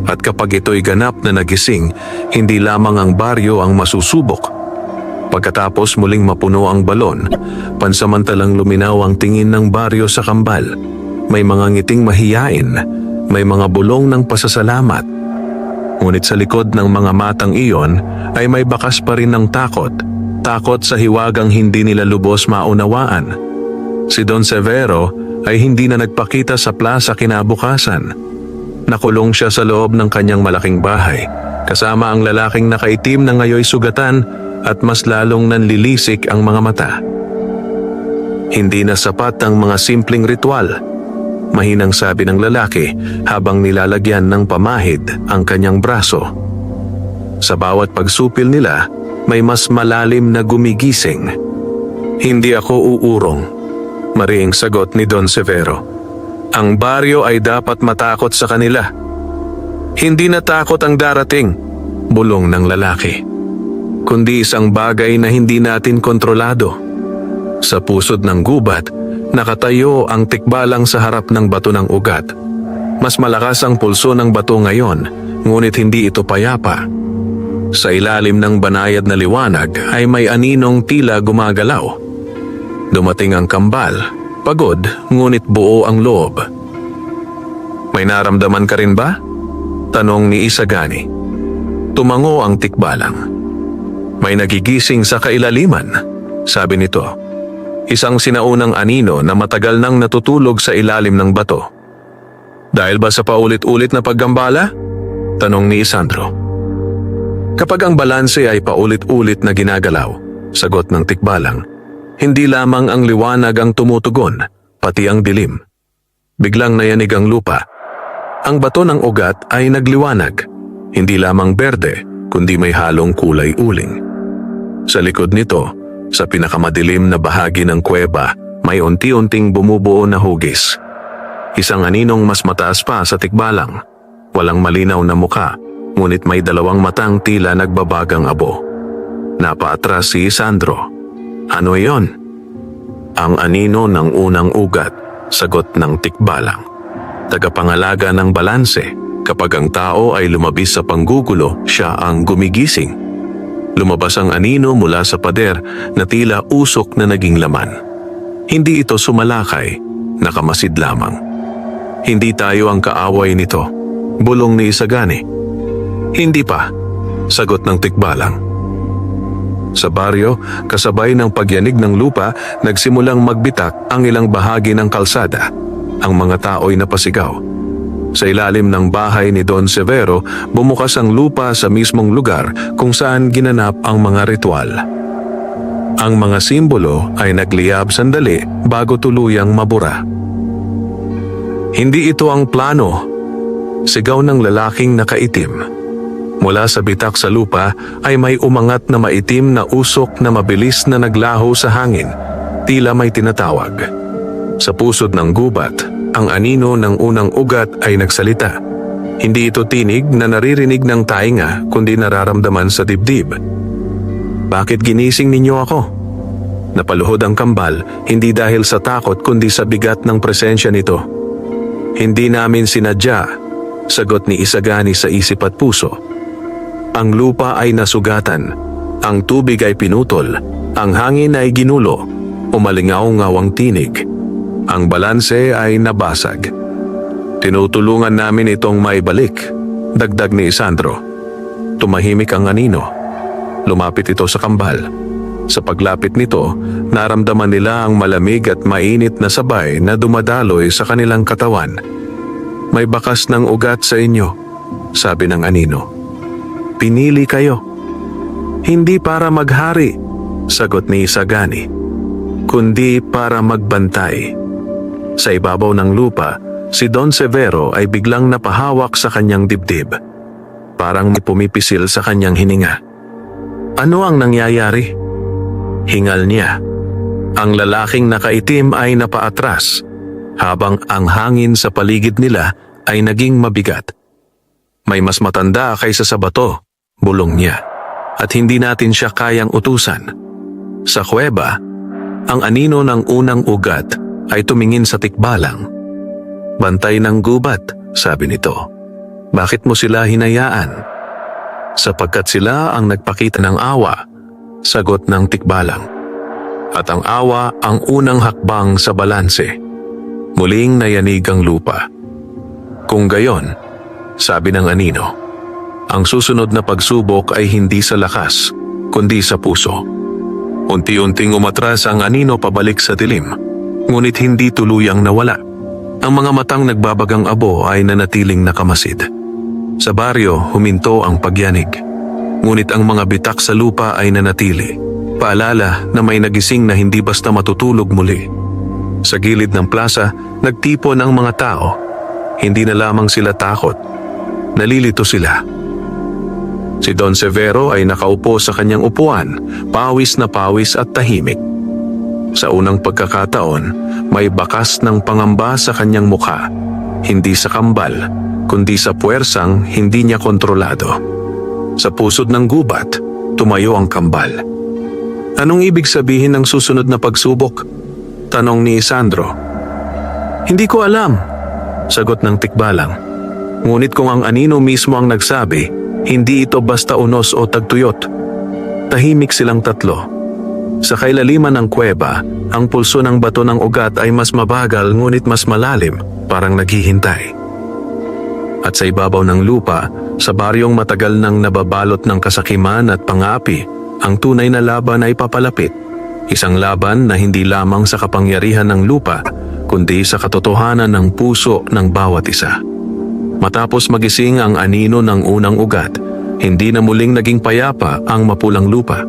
At kapag ito'y ganap na nagising, hindi lamang ang baryo ang masusubok. Pagkatapos muling mapuno ang balon, pansamantalang luminaw ang tingin ng baryo sa kambal. May mga ngiting mahiyain, may mga bulong ng pasasalamat. Ngunit sa likod ng mga matang iyon ay may bakas pa rin ng takot. Takot sa hiwagang hindi nila lubos maunawaan. Si Don Severo ay hindi na nagpakita sa plaza kinabukasan. Nakulong siya sa loob ng kanyang malaking bahay, kasama ang lalaking nakaitim na ngayoy sugatan at mas lalong nanlilisik ang mga mata. Hindi na sapat ang mga simpleng ritual, mahinang sabi ng lalaki habang nilalagyan ng pamahid ang kanyang braso. Sa bawat pagsupil nila, may mas malalim na gumigising. Hindi ako uurong, mariing sagot ni Don Severo. Ang baryo ay dapat matakot sa kanila. Hindi natakot ang darating, bulong ng lalaki, kundi isang bagay na hindi natin kontrolado. Sa pusod ng gubat, nakatayo ang tikbalang sa harap ng bato ng ugat. Mas malakas ang pulso ng bato ngayon, ngunit hindi ito payapa. Sa ilalim ng banayad na liwanag ay may aninong tila gumagalaw. Dumating ang kambal, pagod ngunit buo ang loob. May naramdaman ka rin ba? Tanong ni Isagani. Tumango ang tikbalang. May nagigising sa kailaliman, sabi nito. Isang sinaunang anino na matagal nang natutulog sa ilalim ng bato. Dahil ba sa paulit-ulit na paggambala? Tanong ni Isandro. Kapag ang balanse ay paulit-ulit na ginagalaw, sagot ng tikbalang, hindi lamang ang liwanag ang tumutugon, pati ang dilim. Biglang nayanig ang lupa. Ang bato ng ugat ay nagliwanag, hindi lamang berde, kundi may halong kulay uling. Sa likod nito, sa pinakamadilim na bahagi ng kuweba, may unti-unting bumubuo na hugis. Isang aninong mas mataas pa sa tikbalang, walang malinaw na muka, ngunit may dalawang matang tila nagbabagang abo. Napaatras si Sandro. Ano iyon? Ang anino ng unang ugat, sagot ng tikbalang. Tagapangalaga ng balanse, kapag ang tao ay lumabis sa panggugulo, siya ang gumigising. Lumabas ang anino mula sa pader na tila usok na naging laman. Hindi ito sumalakay, nakamasid lamang. Hindi tayo ang kaaway nito, bulong ni Isagani. Hindi pa, sagot ng tikbalang. Sa baryo, kasabay ng pagyanig ng lupa, nagsimulang magbitak ang ilang bahagi ng kalsada. Ang mga tao'y napasigaw. Sa ilalim ng bahay ni Don Severo, bumukas ang lupa sa mismong lugar kung saan ginanap ang mga ritual. Ang mga simbolo ay nagliyab sandali bago tuluyang mabura. Hindi ito ang plano, sigaw ng lalaking nakaitim. Mula sa bitak sa lupa ay may umangat na maitim na usok na mabilis na naglaho sa hangin, tila may tinatawag. Sa pusod ng gubat, ang anino ng unang ugat ay nagsalita. Hindi ito tinig na naririnig ng tainga kundi nararamdaman sa dibdib. Bakit ginising ninyo ako? Napaluhod ang kambal, hindi dahil sa takot kundi sa bigat ng presensya nito. Hindi namin sinadya, sagot ni Isagani sa isip at puso. Ang lupa ay nasugatan, ang tubig ay pinutol, ang hangin ay ginulo, umalingaw-ngaw ang tinig. Ang balanse ay nabasag. Tinutulungan namin itong maibalik, dagdag ni Isandro. Tumahimik ang anino. Lumapit ito sa kambal. Sa paglapit nito, naramdaman nila ang malamig at mainit na sabay na dumadaloy sa kanilang katawan. May bakas ng ugat sa inyo, sabi ng anino. Pinili kayo. Hindi para maghari, sagot ni Isagani, kundi para magbantay. Sa ibabaw ng lupa, si Don Severo ay biglang napahawak sa kanyang dibdib. Parang may pumipisil sa kanyang hininga. Ano ang nangyayari? Hingal niya. Ang lalaking nakaitim ay napaatras, habang ang hangin sa paligid nila ay naging mabigat. May mas matanda kaysa sa bato, bulong niya, at hindi natin siya kayang utusan. Sa kuweba, ang anino ng unang ugat ay tumingin sa tikbalang. Bantay ng gubat, sabi nito. Bakit mo sila hinayaan? Sapagkat sila ang nagpakita ng awa, sagot ng tikbalang. At ang awa ang unang hakbang sa balanse. Muling nayanig ang lupa. Kung gayon, sabi ng anino, ang susunod na pagsubok ay hindi sa lakas, kundi sa puso. Unti-unting umatras ang anino pabalik sa dilim, ngunit hindi tuluyang nawala. Ang mga matang nagbabagang abo ay nanatiling nakamasid. Sa baryo, huminto ang pagyanig. Ngunit ang mga bitak sa lupa ay nanatili. Paalala na may nagising na hindi basta matutulog muli. Sa gilid ng plaza, nagtipon ang mga tao. Hindi na lamang sila takot. Nalilito sila. Si Don Severo ay nakaupo sa kanyang upuan, pawis na pawis at tahimik. Sa unang pagkakataon, may bakas ng pangamba sa kanyang mukha. Hindi sa kambal, kundi sa puwersang hindi niya kontrolado. Sa pusod ng gubat, tumayo ang kambal. Anong ibig sabihin ng susunod na pagsubok? Tanong ni Isandro. Hindi ko alam, sagot ng tikbalang. Ngunit kung ang anino mismo ang nagsabi, hindi ito basta unos o tagtuyot. Tahimik silang tatlo. Sa kailaliman ng kuweba, ang pulso ng bato ng ugat ay mas mabagal ngunit mas malalim, parang naghihintay. At sa ibabaw ng lupa, sa baryong matagal nang nababalot ng kasakiman at pang-aapi, ang tunay na laban ay papalapit. Isang laban na hindi lamang sa kapangyarihan ng lupa, kundi sa katotohanan ng puso ng bawat isa. Matapos magising ang anino ng unang ugat, hindi na muling naging payapa ang mapulang lupa.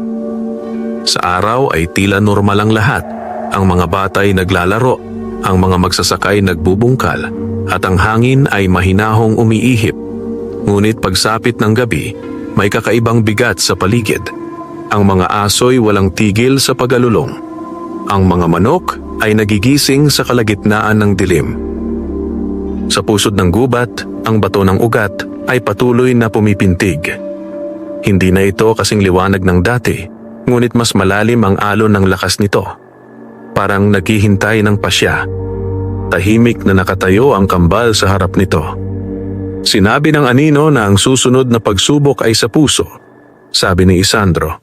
Sa araw ay tila normal ang lahat. Ang mga bata ay naglalaro, ang mga magsasakay nagbubungkal, at ang hangin ay mahinahong umiihip. Ngunit pagsapit ng gabi, may kakaibang bigat sa paligid. Ang mga aso'y walang tigil sa pagalulong. Ang mga manok ay nagigising sa kalagitnaan ng dilim. Sa pusod ng gubat, ang bato ng ugat ay patuloy na pumipintig. Hindi na ito kasing liwanag ng dati, ngunit mas malalim ang alon ng lakas nito. Parang naghihintay ng pasya. Tahimik na nakatayo ang kambal sa harap nito. Sinabi ng anino na ang susunod na pagsubok ay sa puso. Sabi ni Isandro,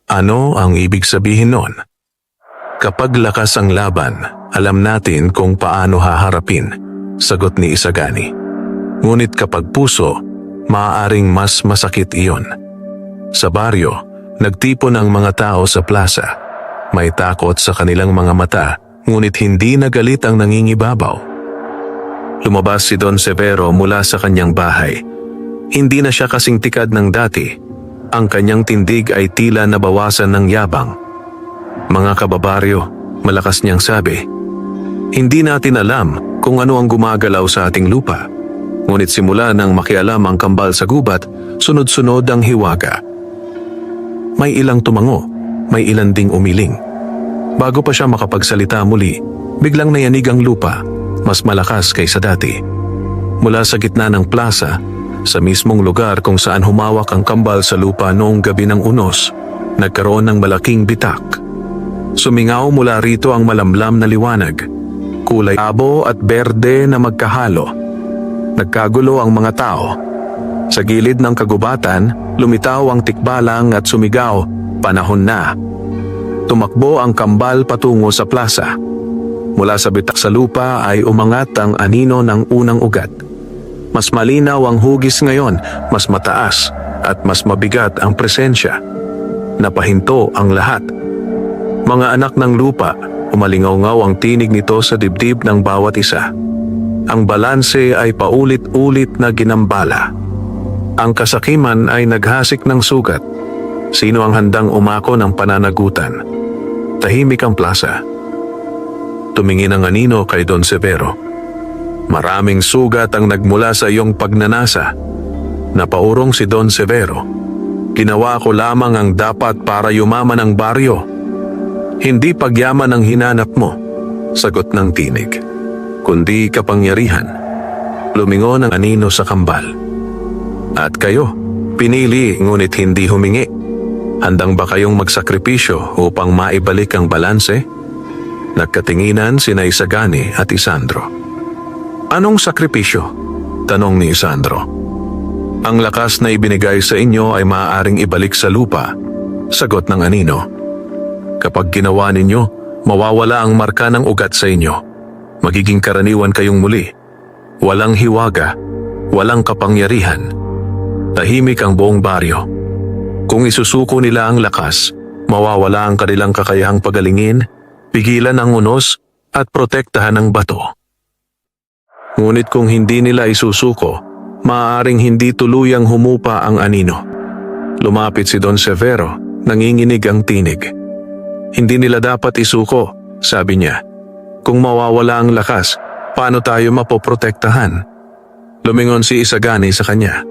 ano ang ibig sabihin nun? Kapag lakas ang laban, alam natin kung paano haharapin, sagot ni Isagani. Ngunit kapag puso, maaaring mas masakit iyon. Sa baryo, nagtipon ang mga tao sa plaza. May takot sa kanilang mga mata, ngunit hindi nagalit ang nangingibabaw. Lumabas si Don Severo mula sa kanyang bahay. Hindi na siya kasing tikad ng dati. Ang kanyang tindig ay tila nabawasan ng yabang. Mga kababaryo, malakas niyang sabi, hindi natin alam kung ano ang gumagalaw sa ating lupa. Ngunit simula nang makialam ang kambal sa gubat, sunod-sunod ang hiwaga. May ilang tumango, may ilan ding umiling. Bago pa siya makapagsalita muli, biglang nayanig ang lupa, mas malakas kaysa dati. Mula sa gitna ng plaza, sa mismong lugar kung saan humawak ang kambal sa lupa noong gabi ng Unos, nagkaroon ng malaking bitak. Sumingaw mula rito ang malamlam na liwanag, kulay abo at berde na magkahalo. Nagkagulo ang mga tao. Sa gilid ng kagubatan, lumitaw ang tikbalang at sumigaw, panahon na. Tumakbo ang kambal patungo sa plaza. Mula sa bitak sa lupa ay umangat ang anino ng unang ugat. Mas malinaw ang hugis ngayon, mas mataas at mas mabigat ang presensya. Napahinto ang lahat. Mga anak ng lupa, umalingaw-ngaw ang tinig nito sa dibdib ng bawat isa. Ang balanse ay paulit-ulit na ginambala. Ang kasakiman ay naghasik ng sugat. Sino ang handang umako ng pananagutan? Tahimik ang plaza. Tumingin ang anino kay Don Severo. Maraming sugat ang nagmula sa iyong pagnanasa. Napaurong si Don Severo. Ginawa ko lamang ang dapat para yumaman ang baryo. Hindi pagyaman ang hinanap mo, sagot ng tinig, kundi kapangyarihan. Lumingon ang anino sa kambal. At kayo, pinili ngunit hindi humingi. Handang ba kayong magsakripisyo upang maibalik ang balanse? Nagkatinginan sina Isagani at Isandro. Anong sakripisyo? Tanong ni Isandro. Ang lakas na ibinigay sa inyo ay maaaring ibalik sa lupa, sagot ng anino. Kapag ginawa ninyo, mawawala ang marka ng ugat sa inyo. Magiging karaniwan kayong muli. Walang hiwaga, walang kapangyarihan. Tahimik ang buong baryo. Kung isusuko nila ang lakas, mawawala ang kanilang kakayahang pagalingin, pigilan ang unos at protektahan ang bato. Ngunit kung hindi nila isusuko, maaaring hindi tuluyang humupa ang anino. Lumapit si Don Severo, nanginginig ang tinig. Hindi nila dapat isuko, sabi niya. Kung mawawala ang lakas, paano tayo mapoprotektahan? Lumingon si Isagani sa kanya.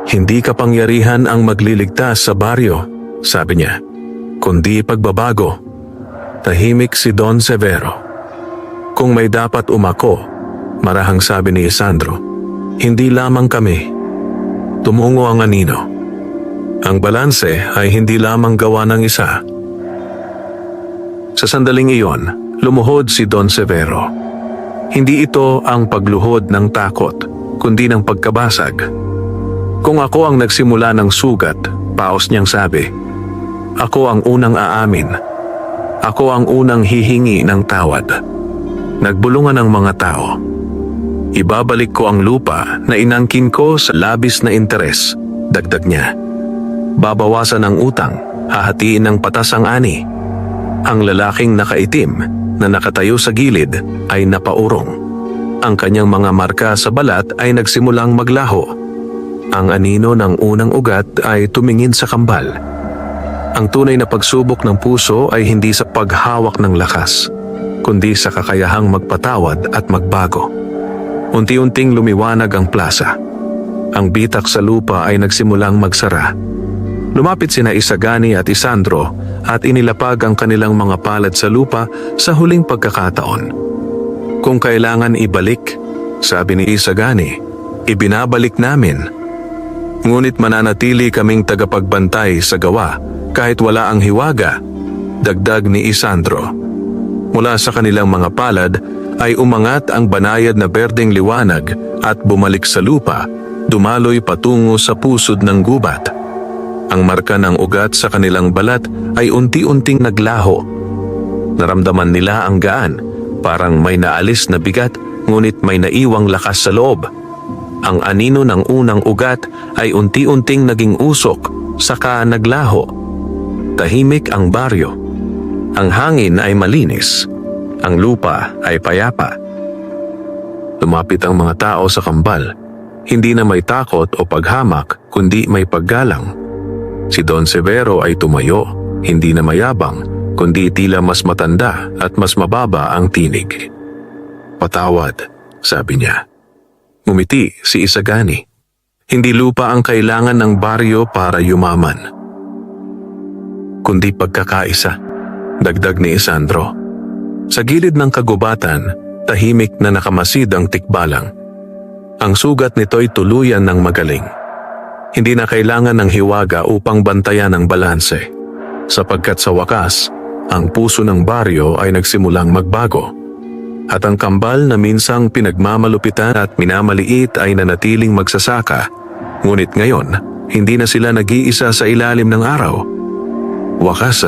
Hindi kapangyarihan ang magliligtas sa baryo, sabi niya, kundi pagbabago. Tahimik si Don Severo. Kung may dapat umako, marahang sabi ni Isandro, hindi lamang kami. Tumungo ang anino. Ang balanse ay hindi lamang gawa ng isa. Sa sandaling iyon, lumuhod si Don Severo. Hindi ito ang pagluhod ng takot, kundi ng pagkabasag. Kung ako ang nagsimula ng sugat, paos niyang sabi, ako ang unang aamin. Ako ang unang hihingi ng tawad. Nagbulungan ang mga tao. Ibabalik ko ang lupa na inangkin ko sa labis na interes, dagdag niya. Babawasan ang utang, hahatiin ng patas ang ani. Ang lalaking nakaitim na nakatayo sa gilid ay napaurong. Ang kanyang mga marka sa balat ay nagsimulang maglaho. Ang anino ng unang ugat ay tumingin sa kambal. Ang tunay na pagsubok ng puso ay hindi sa paghawak ng lakas, kundi sa kakayahang magpatawad at magbago. Unti-unting lumiwanag ang plasa. Ang bitak sa lupa ay nagsimulang magsara. Lumapit sina Isagani at Isandro at inilapag ang kanilang mga palad sa lupa sa huling pagkakataon. Kung kailangan ibalik, sabi ni Isagani, ibinabalik namin. Ngunit mananatili kaming tagapagbantay sa gawa kahit wala ang hiwaga, dagdag ni Isandro. Mula sa kanilang mga palad ay umangat ang banayad na berdeng liwanag at bumalik sa lupa, dumaloy patungo sa pusod ng gubat. Ang marka ng ugat sa kanilang balat ay unti-unting naglaho. Naramdaman nila ang gaan, parang may naalis na bigat ngunit may naiwang lakas sa loob. Ang anino ng unang ugat ay unti-unting naging usok, saka naglaho. Tahimik ang baryo. Ang hangin ay malinis. Ang lupa ay payapa. Lumapit ang mga tao sa kambal, hindi na may takot o paghamak, kundi may paggalang. Si Don Severo ay tumayo, hindi na mayabang, kundi tila mas matanda at mas mababa ang tinig. Patawad, sabi niya. Ngumiti si Isagani. Hindi lupa ang kailangan ng baryo para yumaman, kundi pagkakaisa, dagdag ni Isandro. Sa gilid ng kagubatan, tahimik na nakamasid ang tikbalang. Ang sugat nito'y tuluyan ng magaling. Hindi na kailangan ng hiwaga upang bantayan ang balanse, sapagkat sa wakas, ang puso ng baryo ay nagsimulang magbago. At ang kambal na minsang pinagmamalupitan at minamaliit ay nanatiling magsasaka, ngunit ngayon, hindi na sila nag-iisa sa ilalim ng araw. Wakas